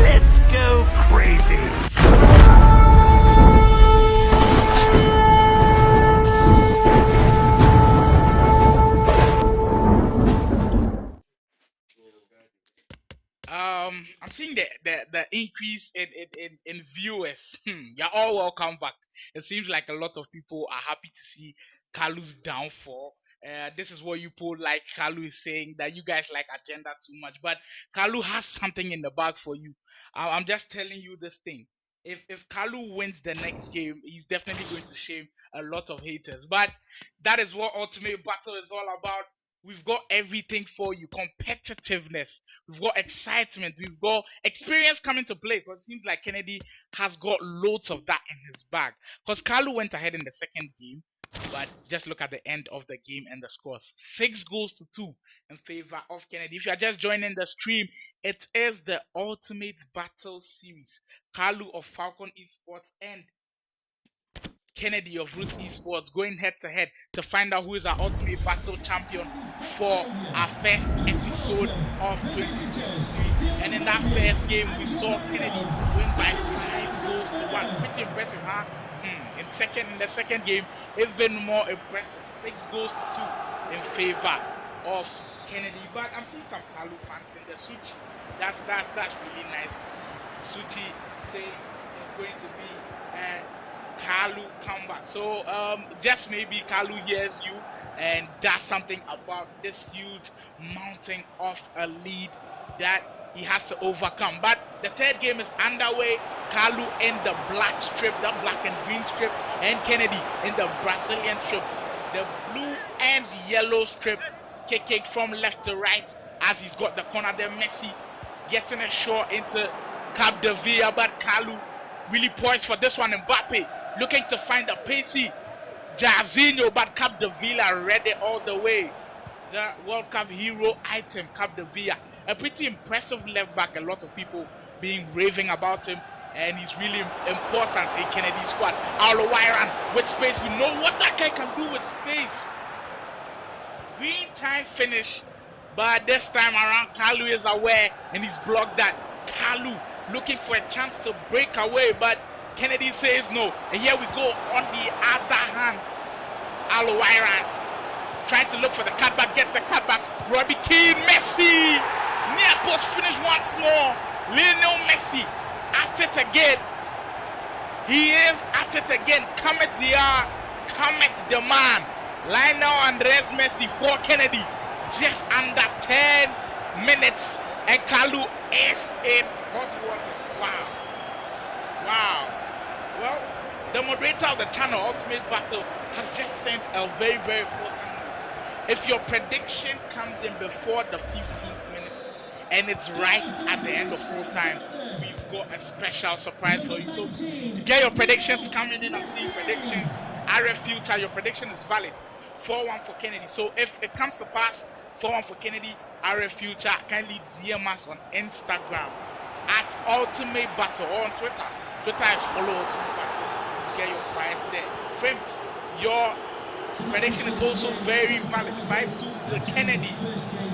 Let's go crazy. I'm seeing the increase in viewers. You're all welcome back. It seems like a lot of people are happy to see KAALU's downfall. This is what you put, like KAALU is saying that you guys like agenda too much, but KAALU has something in the bag for you. I'm just telling you this thing. If KAALU wins the next game, he's definitely going to shame a lot of haters. But that is what Ultimate Battle is all about. We've got everything for you. Competitiveness. We've got excitement. We've got experience coming to play. Because it seems like Kennedy has got loads of that in his bag. Because KAALU went ahead in the second game. But just look at the end of the game and the scores. 6-2 in favor of Kennedy. If you are just joining the stream, it is the Ultimate Battle Series. KAALU of Falcon Esports and Kennedy of Roots Esports going head to head to find out who is our Ultimate Battle champion for our first episode of 2023. And in that first game, we saw Kennedy win by 5-1. Pretty impressive, huh? In the second game, even more impressive. 6-2 in favor of Kennedy. But I'm seeing some KAALU fans in the Suchi. That's really nice to see. Suchi saying it's going to be KAALU comeback. So just maybe KAALU hears you and does something about this huge mountain of a lead that he has to overcome. But the third game is underway. KAALU in the black strip, the black and green strip, and Kennedy in the Brazilian strip, the blue and yellow strip, kicking from left to right as he's got the corner there. Messi getting a shot into Capdevila, but KAALU really poised for this one. Mbappe looking to find a pacey Jairzinho, but Capdevila read it all the way. The World Cup hero item, Capdevila. A pretty impressive left back. A lot of people being raving about him, and he's really important in Kennedy's squad. Alowairan with space. We know what that guy can do with space. Green time finish, but this time around KAALU is aware and he's blocked that. KAALU looking for a chance to break away, but Kennedy says no. And here we go on the other hand. Alowairan trying to look for the cutback, gets the cutback. Robbie Keane, Messi, near post finish once more. Lionel Messi at it again. He is at it again. Comet the hour, comet the man. Lionel Andres Messi for Kennedy. Just under 10 minutes, and KAALU is in hot waters. Wow. Wow. Well, the moderator of the channel, Ultimate Battle, has just sent a very, very important note. If your prediction comes in before the 15th minute and it's right at the end of full time, we've got a special surprise for you. So get your predictions coming in. I'm seeing predictions. RF Future, your prediction is valid. 4-1 for Kennedy. So if it comes to pass, 4-1 for Kennedy, RF Future, kindly DM us on Instagram at Ultimate Battle or on Twitter. Twitter is follow Ultimate Battle. You get your prize there. Friends, your prediction is also very valid. 5-2 to Kennedy.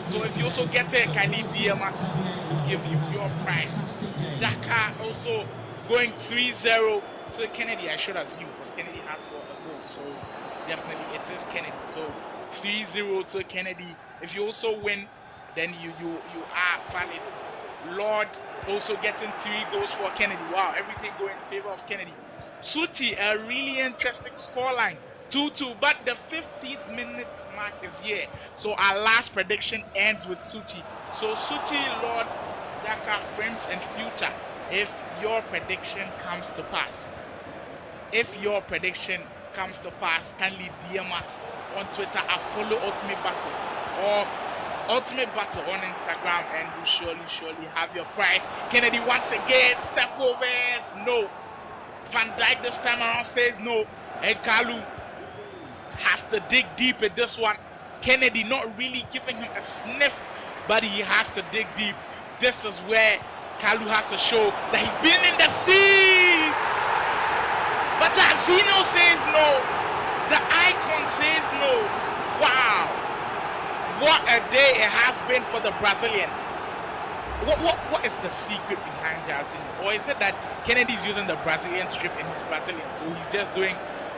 So if you also get it, kindly DM us. We'll give you your prize. Dakar also going 3-0 to Kennedy. I should assume because Kennedy has got a goal. So definitely it is Kennedy. So 3-0 to Kennedy. If you also win, then you are valid. Lord also getting 3 goals for Kennedy. Wow, everything going in favor of Kennedy. Suchi, a really interesting scoreline. 2-2, but the 15th minute mark is here. So our last prediction ends with Suchi. So Suchi, Lord, Dakar, Frames, and Future. if your prediction comes to pass. If your prediction comes to pass, kindly DM us on Twitter at follow Ultimate Battle or Ultimate Battle on Instagram, and you surely have your prize. Kennedy once again, step overs, no. Van Dijk this time around says no, and KAALU has to dig deep in this one. Kennedy not really giving him a sniff, but he has to dig deep. This is where KAALU has to show that he's been in the sea. But Jairzinho says no. The icon says no. Wow. What a day it has been for the Brazilian. What is the secret behind Jairzinho? Or is it that Kennedy's using the Brazilian strip and he's Brazilian, so he's just doing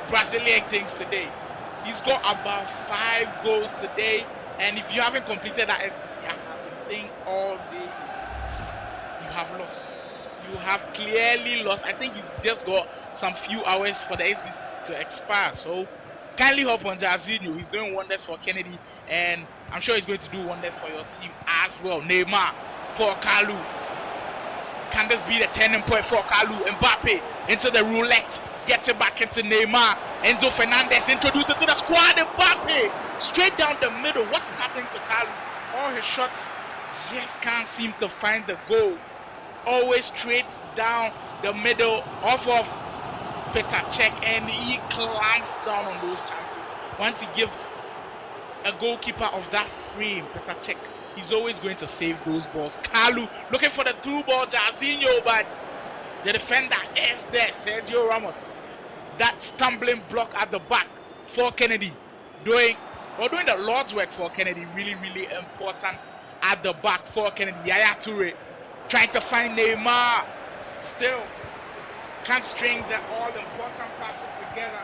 Brazilian things today? He's got about 5 goals today, and if you haven't completed that SBC, as I've been saying all day, you have lost. You have clearly lost. I think he's just got some few hours for the SBC to expire, so kindly hop on Jairzinho. He's doing wonders for Kennedy, and I'm sure he's going to do wonders for your team as well. Neymar for KAALU. Can this be the turning point for KAALU? Mbappe into the roulette, gets it back into Neymar. Enzo Fernandez introduced it to the squad. Mbappe straight down the middle. What is happening to KAALU? All his shots just can't seem to find the goal. Always straight down the middle off of Peter Cech, and he clamps down on those chances. Once he give a goalkeeper of that frame, Peter Cech, he's always going to save those balls. KAALU looking for the through ball, Jairzinho, but the defender is there, Sergio Ramos. That stumbling block at the back for Kennedy, doing the Lord's work for Kennedy. Really important at the back for Kennedy. Yaya Toure trying to find Neymar, still can't string the all-important passes together.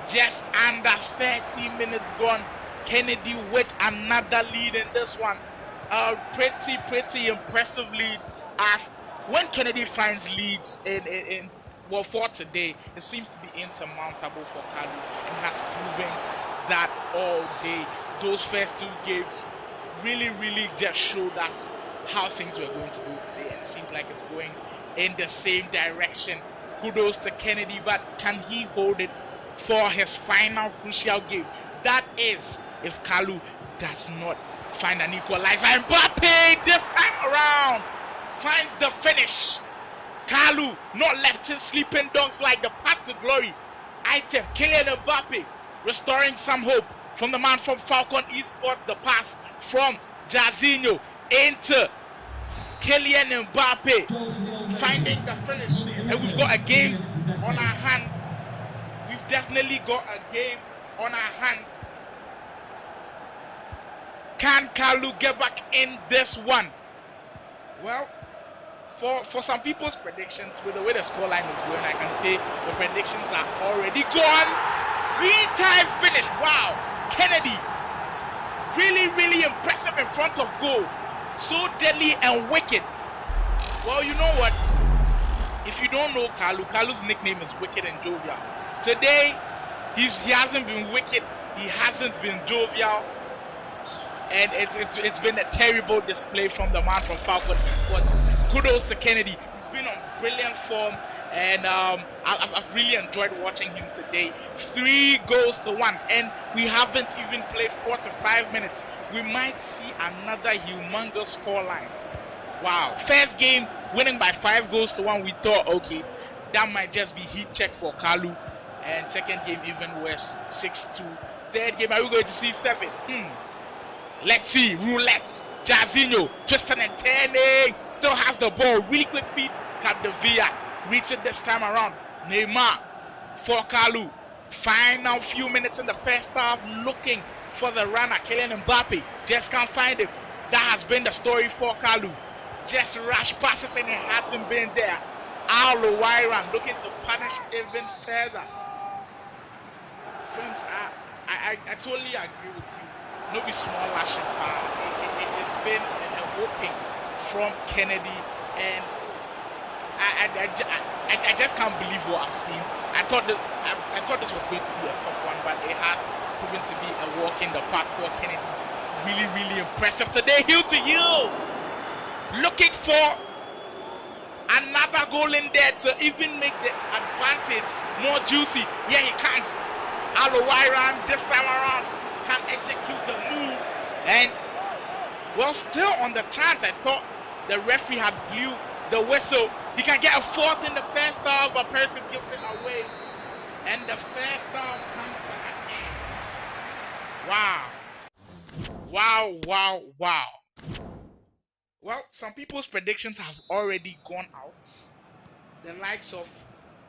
Just under 30 minutes gone. Kennedy with another lead in this one. A pretty impressive lead, as when Kennedy finds leads well, for today, it seems to be insurmountable for KAALU, and has proven that all day. Those first 2 games really just showed us how things were going to go today, and it seems like it's going in the same direction. Kudos to Kennedy, but can he hold it for his final crucial game? That is, if KAALU does not find an equalizer. Mbappe this time around finds the finish. KAALU not left his sleeping dogs like the path to glory. Item Kylian Mbappe restoring some hope from the man from Falcon Esports. The pass from Jairzinho into Kylian Mbappe finding the finish, and we've got a game on our hand. We've definitely got a game on our hand. Can KAALU get back in this one? Well, for some people's predictions, with the way the scoreline is going, I can say the predictions are already gone. Green tie finish. Wow. Kennedy really impressive in front of goal. So deadly and wicked. Well, you know what? If you don't know KAALU's nickname is Wicked and Jovial. Today, he hasn't been wicked. He hasn't been jovial. And it's been a terrible display from the man from Falcon Esports. Kudos to Kennedy. He's been on brilliant form, and I've really enjoyed watching him today. 3 goals to 1, and we haven't even played 4 to 5 minutes. We might see another humongous scoreline. Wow. First game, winning by 5 goals to 1. We thought, okay, that might just be heat check for KAALU. And second game, even worse, 6-2. Third game, are we going to see 7? Let's see. Roulette. Jairzinho twisting and turning. Still has the ball. Really quick feet. Capdevilla reach it this time around. Neymar for KAALU. Final few minutes in the first half, looking for the runner. Kylian Mbappe just can't find him. That has been the story for KAALU. Just rush passes and it hasn't been there. Al-Owairan looking to punish even further. Friends, I totally agree with you. No be small lashing power. It's been a whooping from Kennedy, and I just can't believe what I've seen. I thought this was going to be a tough one, but it has proven to be a walk in the park for Kennedy. Really impressive today. Heel to heel, looking for Another goal in there to even make the advantage more juicy. Here he comes. Alowairan this time around can execute the move. And, well, still on the chance. I thought the referee had blew the whistle. He can get a fourth in the first half, but Person gives it away. And the first half comes to an end. Wow. Wow, wow, wow. Well, some people's predictions have already gone out. The likes of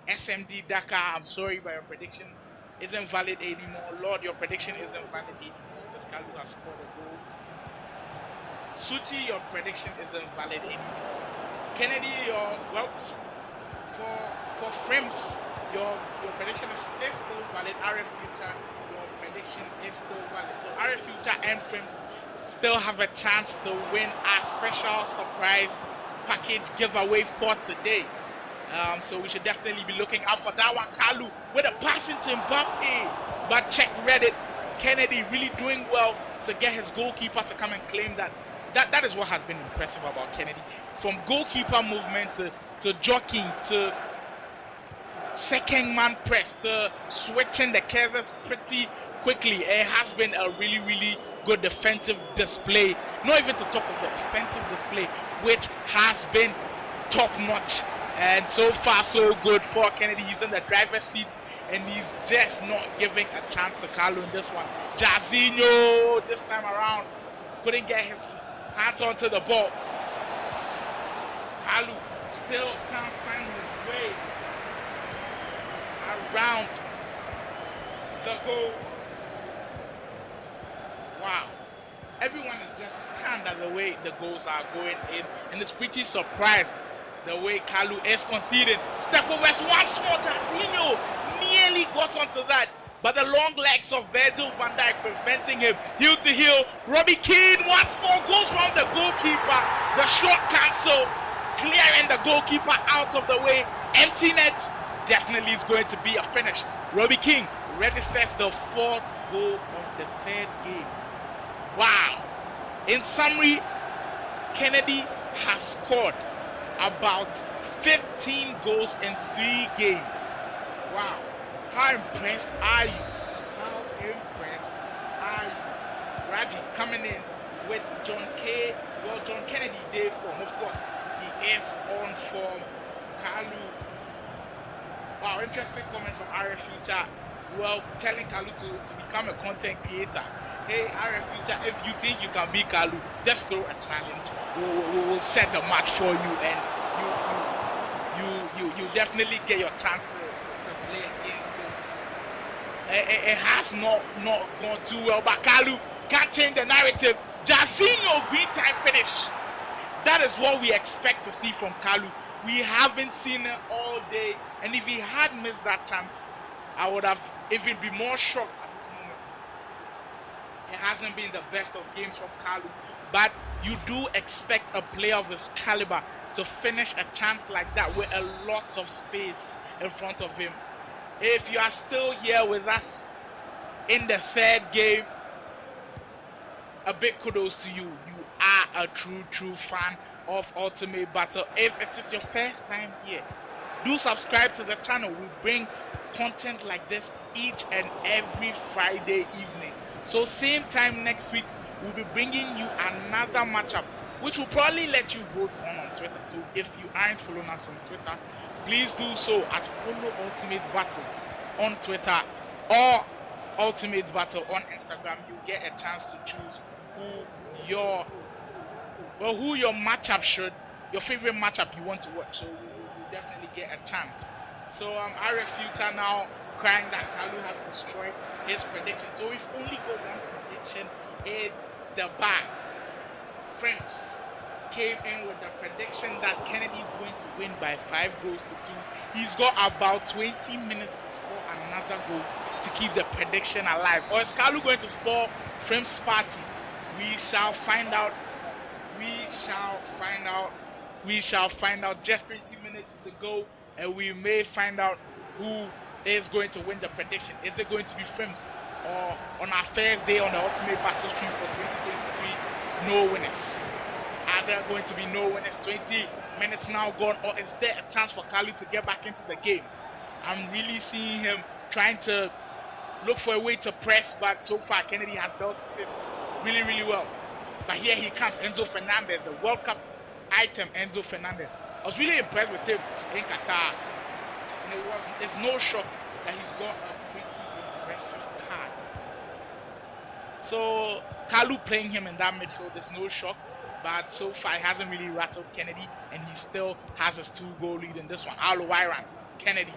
SMD Dakar, I'm sorry, but your prediction isn't valid anymore. Lord, your prediction isn't valid anymore because KAALU has scored a goal. Suchi, your prediction isn't valid anymore. Kennedy, for frames, your prediction is still valid. RF Future, your prediction is still valid. So RF Future and frames still have a chance to win a special surprise package giveaway for today. So we should definitely be looking out for that one. KAALU with a pass into Mbappe, but check Reddit. Kennedy really doing well to get his goalkeeper to come and claim that. That is what has been impressive about Kennedy. From goalkeeper movement to jockeying to second man press to switching the cases pretty quickly. It has been a really, really good defensive display. Not even to talk of the offensive display, which has been top notch. And so far, so good for Kennedy. He's in the driver's seat and he's just not giving a chance to KAALU in this one. Jairzinho this time around couldn't get his hands onto the ball. KAALU still can't find his way around the goal. Wow. Everyone is just stunned at the way the goals are going in, and it's pretty surprised the way KAALU is conceding. Step overs once more. Jairzinho nearly got onto that, but the long legs of Virgil van Dijk preventing him. Heel to heel. Robbie Keane once more goes round the goalkeeper. The short cancel, clearing the goalkeeper out of the way. Empty net. Definitely is going to be a finish. Robbie Keane registers the fourth goal of the third game. Wow. In summary, Kennedy has scored about 15 goals in 3 games. Wow. How impressed are you? How impressed are you? Raji coming in with John Kennedy day form. Of course, he is on form. KAALU. Wow, interesting comment from RF Future. Well, telling KAALU to become a content creator. Hey, RF Future, if you think you can beat KAALU, just throw a challenge. We'll set the match for you, and you definitely get your chance to play against him. It has not gone too well, but KAALU can't change the narrative. Jairzinho green time finish. That is what we expect to see from KAALU. We haven't seen it all day, and if he had missed that chance, I would have even been more shocked at this moment. It hasn't been the best of games from KAALU, but you do expect a player of his caliber to finish a chance like that with a lot of space in front of him. If you are still here with us in the third game, a big kudos to you. You are a true fan of Ultimate Battle. If it is your first time here, do subscribe to the channel. We bring content like this each and every Friday evening. So same time next week, we'll be bringing you another matchup, which will probably let you vote on Twitter. So if you aren't following us on Twitter, please do so at follow Ultimate Battle on Twitter or Ultimate Battle on Instagram. You get a chance to choose who your matchup your favorite matchup you want to watch. So you definitely get a chance. So RF Future now crying that KAALU has destroyed his prediction. So we've only got one prediction in the bag. Frames came in with the prediction that Kennedy is going to win by 5 goals to 2. He's got about 20 minutes to score another goal to keep the prediction alive. Or is KAALU going to score Frames' party? We shall find out. We shall find out. We shall find out. Just 20 minutes to go, and we may find out who is going to win the prediction. Is it going to be Frames? Or on our first day on the Ultimate Battle stream for 2023, no winners? Are there going to be no winners? 20 minutes now gone, or is there a chance for KAALU to get back into the game? I'm really seeing him trying to look for a way to press, but so far Kennedy has dealt with it really, really well. But here he comes, Enzo Fernandez, the World Cup item, Enzo Fernandez. I was really impressed with him in Qatar. And it's no shock that he's got a pretty impressive card. So KAALU playing him in that midfield is no shock. But so far he hasn't really rattled Kennedy, and he still has his 2-goal lead in this one. Alowairan, Kennedy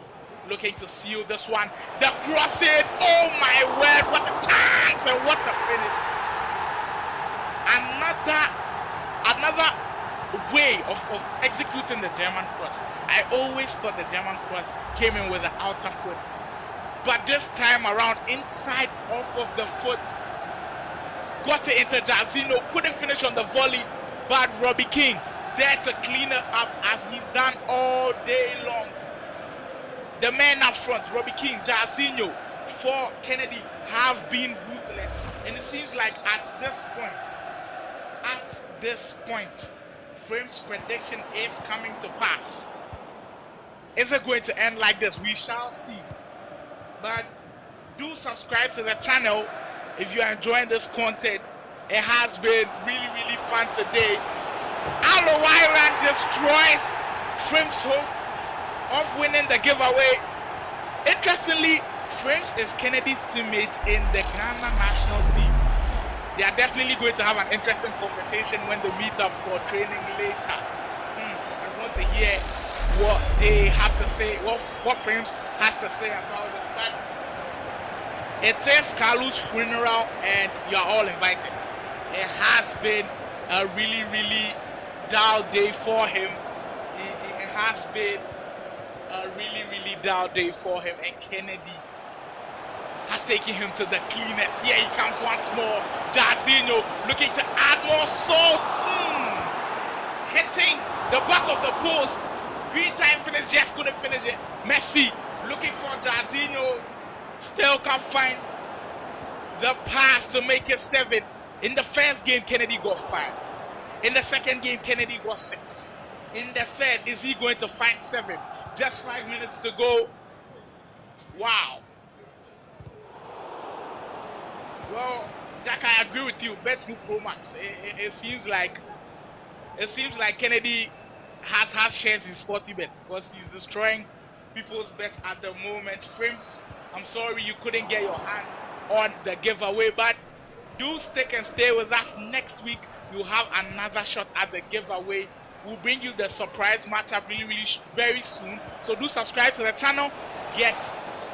looking to seal this one. The cross it. Oh my word, what a chance and what a finish. Another way of executing the German cross. I always thought the German cross came in with the outer foot, but this time around, inside off of the foot, got it into Jairzinho, couldn't finish on the volley, but Robbie King there to clean it up as he's done all day long. The men up front, Robbie King, Jairzinho, for Kennedy have been ruthless, and it seems like at this point, Frame's prediction is coming to pass. Is it going to end like this? We shall see. But do subscribe to the channel if you are enjoying this content. It has been really, really fun today. Alowairan destroys Frame's hope of winning the giveaway. Interestingly, Frames is Kennedy's teammate in the Ghana national team. They are definitely going to have an interesting conversation when they meet up for training later. I want to hear what they have to say, what Frames has to say about it. But it is KAALU's funeral and you are all invited. It has been a really, really dull day for him. It has been a really, really dull day for him, and Kennedy has taken him to the cleanest. Here he comes once more. Jairzinho looking to add more salt. Hitting the back of the post. Green time finish, just couldn't finish it. Messi looking for Jairzinho. Still can't find the pass to make it 7. In the first game, Kennedy got 5. In the second game, Kennedy got 6. In the third, is he going to find 7? Just 5 minutes to go. Wow. Well, Dak, I agree with you. Bet move Pro Max. It seems like Kennedy has shares in Sporty Bet because he's destroying people's bets at the moment. Frames, I'm sorry you couldn't get your hands on the giveaway, but do stick and stay with us. Next week, you'll have another shot at the giveaway. We'll bring you the surprise matchup really, really very soon. So do subscribe to the channel.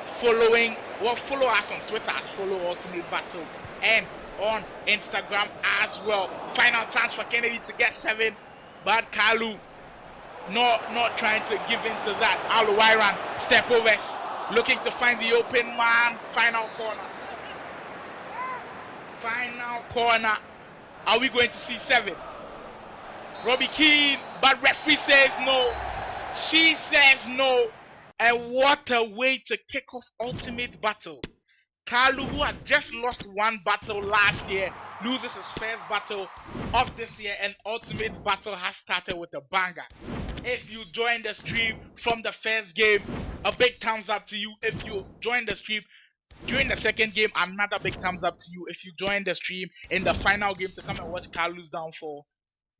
Follow us on Twitter at Follow Ultimate Battle and on Instagram as well. Final chance for Kennedy to get 7, but KAALU not trying to give in to that. Alowairan step overs, looking to find the open man. Final corner. Are we going to see 7? Robbie Keane, but referee says no. She says no. And what a way to kick off Ultimate Battle. KAALU, who had just lost 1 battle last year, loses his first battle of this year, and Ultimate Battle has started with a banger. If you joined the stream from the first game, a big thumbs up to you. If you joined the stream during the second game, another big thumbs up to you. If you joined the stream in the final game to come and watch KAALU's downfall,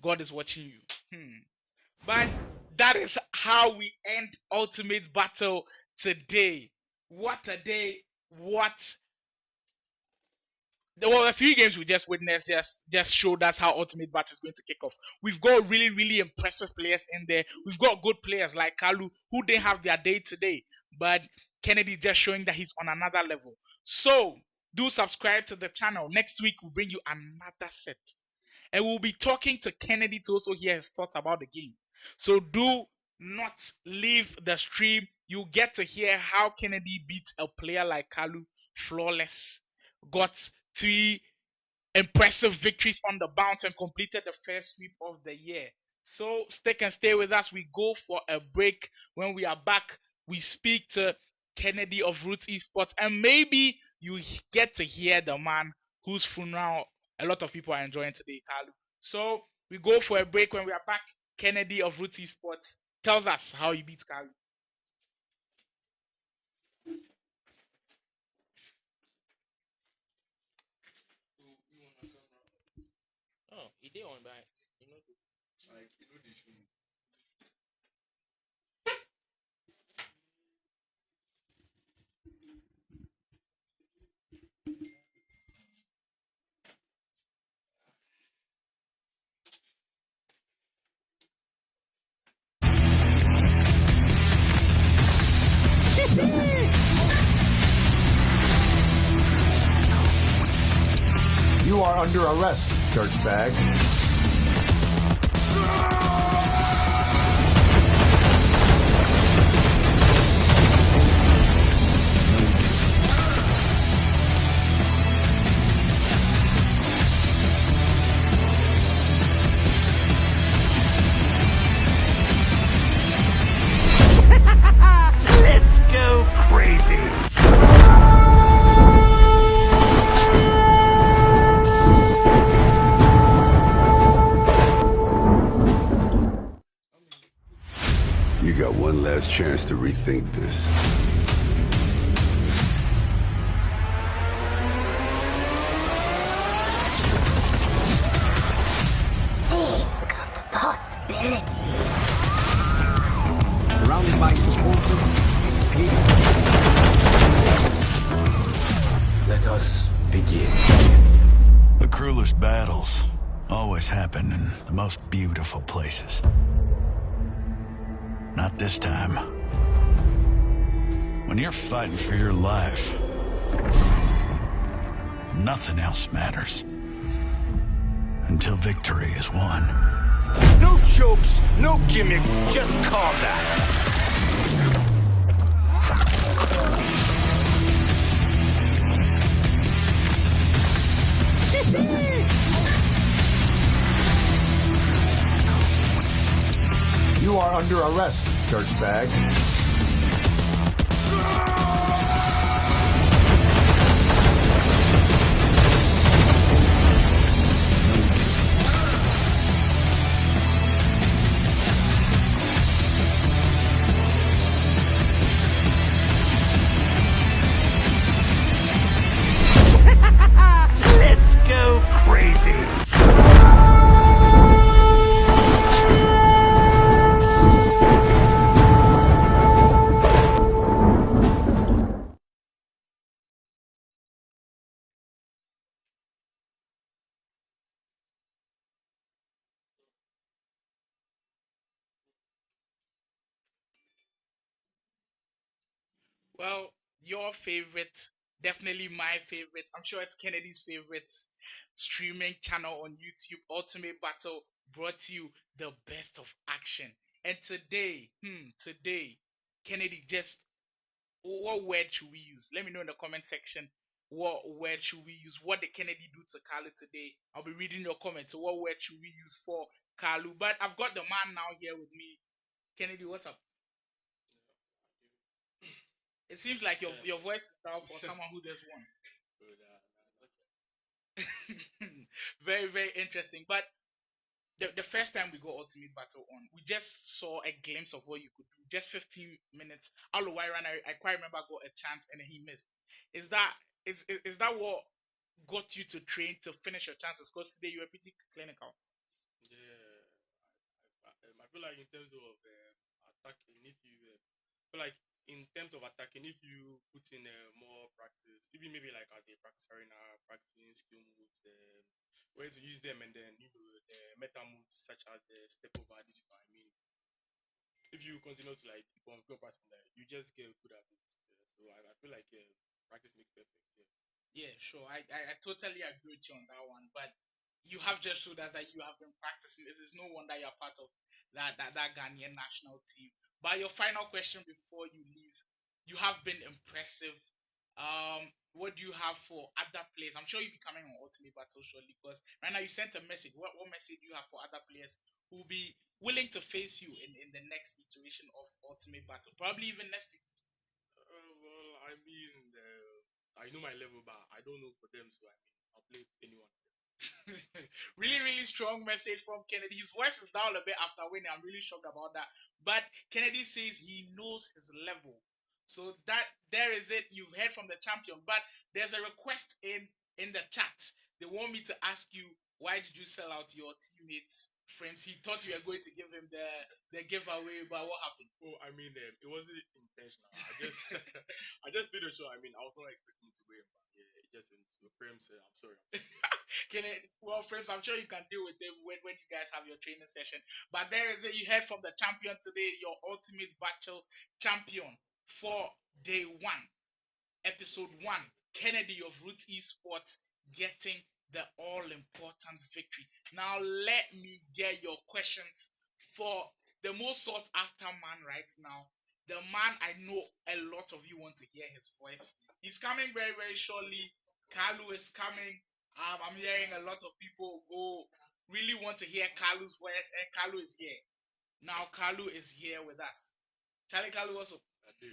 God is watching you. But that is how we end Ultimate Battle today. What a day. Well, a few games we just witnessed just showed us how Ultimate Battle is going to kick off. We've got really, really impressive players in there. We've got good players like KAALU who didn't have their day today. But Kennedy just showing that he's on another level. So, do subscribe to the channel. Next week, we'll bring you another set. And we'll be talking to Kennedy to also hear his thoughts about the game. So do not leave the stream. You get to hear how Kennedy beat a player like KAALU flawless. Got 3 impressive victories on the bounce and completed the first sweep of the year. So stick and stay with us. We go for a break. When we are back, we speak to Kennedy of Roots Esports. And maybe you get to hear the man whose funeral a lot of people are enjoying today, KAALU. So we go for a break. When we are back, Kennedy of Root Esports tells us how he beats KAALU. Oh, he did on by you know. You are under arrest, dirtbag. Let's go crazy. You got one last chance to rethink this. Think of the possibilities. Surrounded by supporters, let us begin. The cruelest battles always happen in the most beautiful places. Not this time. When you're fighting for your life, nothing else matters. Until victory is won. No jokes, no gimmicks, just combat. You are under arrest, dirtbag. Let's go crazy. Well, your favorite, definitely my favorite. I'm sure it's Kennedy's favorite streaming channel on YouTube, Ultimate Battle, brought to you the best of action. And today, Kennedy, just what word should we use? Let me know in the comment section. What word should we use? What did Kennedy do to KAALU today? I'll be reading your comments. So what word should we use for KAALU? But I've got the man now here with me. Kennedy, what's up? It seems like your voice is down for someone who just won. Very, very interesting. But the first time we got Ultimate Battle on, we just saw a glimpse of what you could do. Just 15 minutes. Aluwairan, I quite remember got a chance and then he missed. Is that what got you to train to finish your chances? Because today you were pretty clinical. Yeah, I feel like in terms of attacking, if you feel like in terms of attacking, if you put in more practice, even maybe like at the practice arena, practicing skill moves, ways to use them, and then you know the meta moves such as the step over. This is what I mean. If you continue to like go past that, you just get good at it. So I feel like practice makes perfect. Yeah. Yeah, sure. I totally agree with you on that one. But you have just showed us that you have been practicing. This is no wonder you're part of that Ghanaian national team. But your final question before you leave, you have been impressive. What do you have for other players? I'm sure you'll be coming on Ultimate Battle shortly because right now you sent a message. What message do you have for other players who will be willing to face you in the next iteration of Ultimate Battle? Probably even next week. Well, I mean, I know my level, but I don't know for them, so I mean, I'll play anyone. Really, really strong message from Kennedy. His voice is down a bit after winning. I'm really shocked about that. But Kennedy says he knows his level. So that there is it. You've heard from the champion. But there's a request in the chat. They want me to ask you, why did you sell out your teammates' frames? He thought you were going to give him the giveaway, but what happened? Oh, I mean, it wasn't intentional. I just, I just did a show. I mean, I was not expecting to win, but yeah, it just went. So frames, I'm sorry. Well, frames, I'm sure you can deal with them when you guys have your training session. But there is it. You heard from the champion today, your ultimate battle champion for day one, episode one. Kennedy of Roots Esports getting the all-important victory. Now let me get your questions for the most sought-after man right now. The man I know a lot of you want to hear his voice. He's coming very, very shortly. KAALU is coming. I'm hearing a lot of people really want to hear KAALU's voice, and KAALU is here. Now KAALU is here with us. Charlie KAALU, what's up? I do.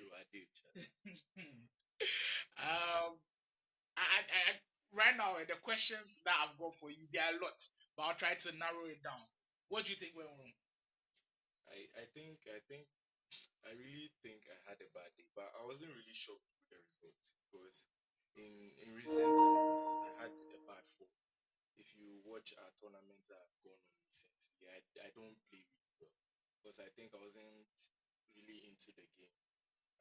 Right now, the questions that I've got for you, there are a lot, but I'll try to narrow it down. What do you think went wrong? I really think I had a bad day, but I wasn't really shocked with the results because in recent times I had a bad form. If you watch our tournaments that have gone on recently, I don't play really well because I think I wasn't really into the game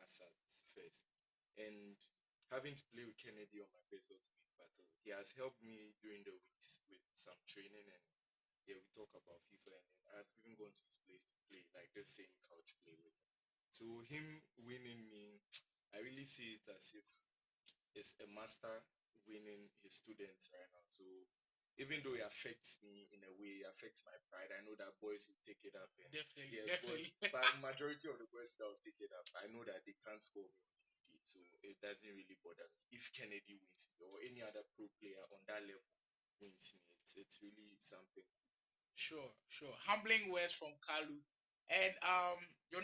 as at first. And having to play with Kennedy on my first ultimate battle, he has helped me during the weeks with some training, and yeah, we talk about FIFA, and then I've even gone to his place to play, like the same couch play with him. So him winning me, I really see it as if it's a master winning his students right now. So even though it affects me in a way, it affects my pride, I know that boys will take it up. And Definitely. but majority of the boys that will take it up, I know that they can't score me on DD, so it doesn't really bother me. If Kennedy wins me or any other pro player on that level wins me, it's really something. Sure. Humbling words from KAALU. And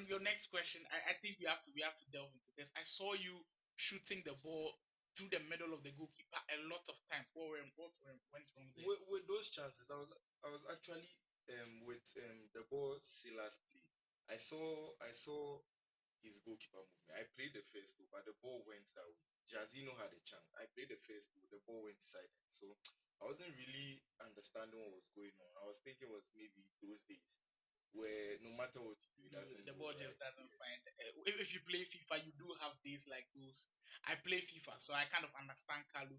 your next question, I think we have to delve into this. I saw you shooting the ball through the middle of the goalkeeper a lot of times. What went wrong there? With those chances, I was actually with the ball Silas play. I saw his goalkeeper movement. I played the first goal, but the ball went that way. Jazino had a chance. I played the first goal, the ball went side. So I wasn't really understanding what was going on. I was thinking it was maybe those days where no matter what you do, it doesn't The go ball right. just doesn't find. If you play FIFA, you do have days like those. I play FIFA, so I kind of understand KAALU.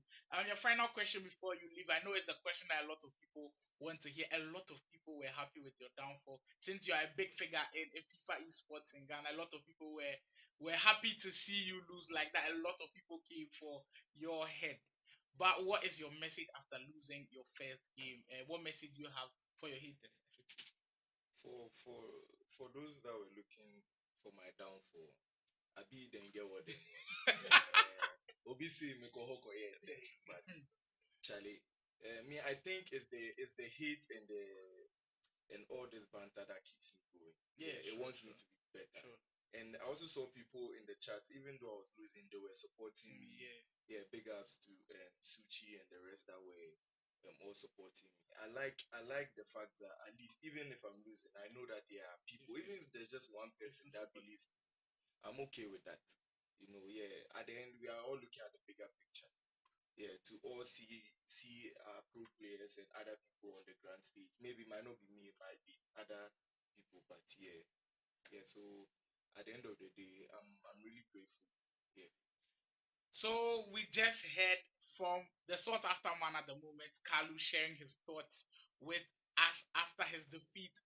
Your final question before you leave, I know it's the question that a lot of people want to hear. A lot of people were happy with your downfall. Since you are a big figure in FIFA esports in Ghana, a lot of people were happy to see you lose like that. A lot of people came for your head. But what is your message after losing your first game? What message do you have for your haters? For those that were looking for my downfall, I be then get what they want. Obviously, me go hoko yeah, but Charlie, me I think it's the hate and all this banter that keeps me going. Yeah, It wants me to be better. Sure. And I also saw people in the chat, even though I was losing, they were supporting me. Yeah, big ups to Suchi and the rest that were all supporting me. I like the fact that at least even if I'm losing, I know that there are people, even if there's just one person that believes me, I'm okay with that. You know, yeah. At the end, we are all looking at the bigger picture. Yeah, to all see pro players and other people on the grand stage. Maybe it might not be me, it might be other people, but yeah. So at the end of the day, I'm really grateful. Yeah. So we just heard from the sought after man at the moment, KAALU, sharing his thoughts with us after his defeat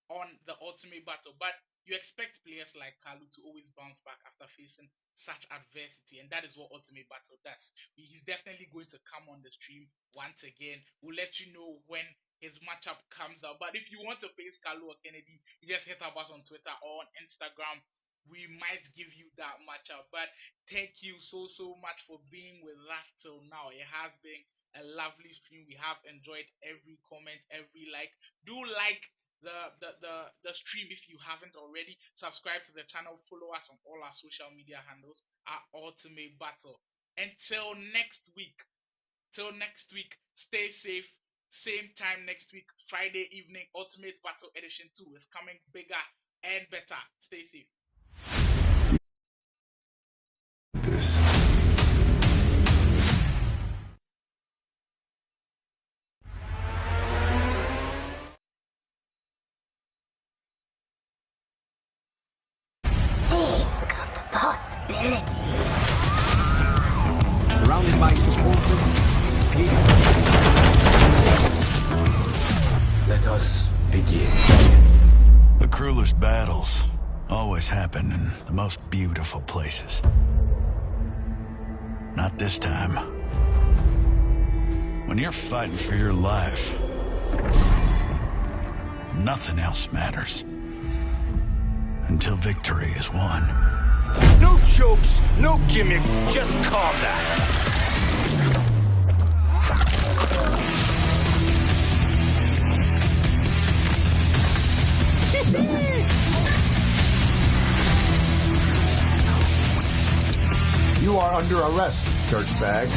on the ultimate battle. But you expect players like KAALU to always bounce back after facing such adversity, and that is what ultimate battle does. He's definitely going to come on the stream once again. We'll let you know when his matchup comes out. But if you want to face KAALU or Kennedy, you just hit up us on Twitter or on Instagram. We might give you that matchup. But thank you so much for being with us till now. It has been a lovely stream. We have enjoyed every comment, every like. Do like the stream if you haven't already. Subscribe to the channel, follow us on all our social media handles, our ultimate battle. Until next week, stay safe, Same time next week, Friday evening, Ultimate Battle Edition 2 is coming bigger and better. Stay safe. This. Think of the possibilities. Surrounded by supporters, let us begin. The cruelest battles always happen in the most beautiful places. Not this time. When you're fighting for your life, nothing else matters. Until victory is won. No jokes, no gimmicks, just combat. You are under arrest, dirtbag.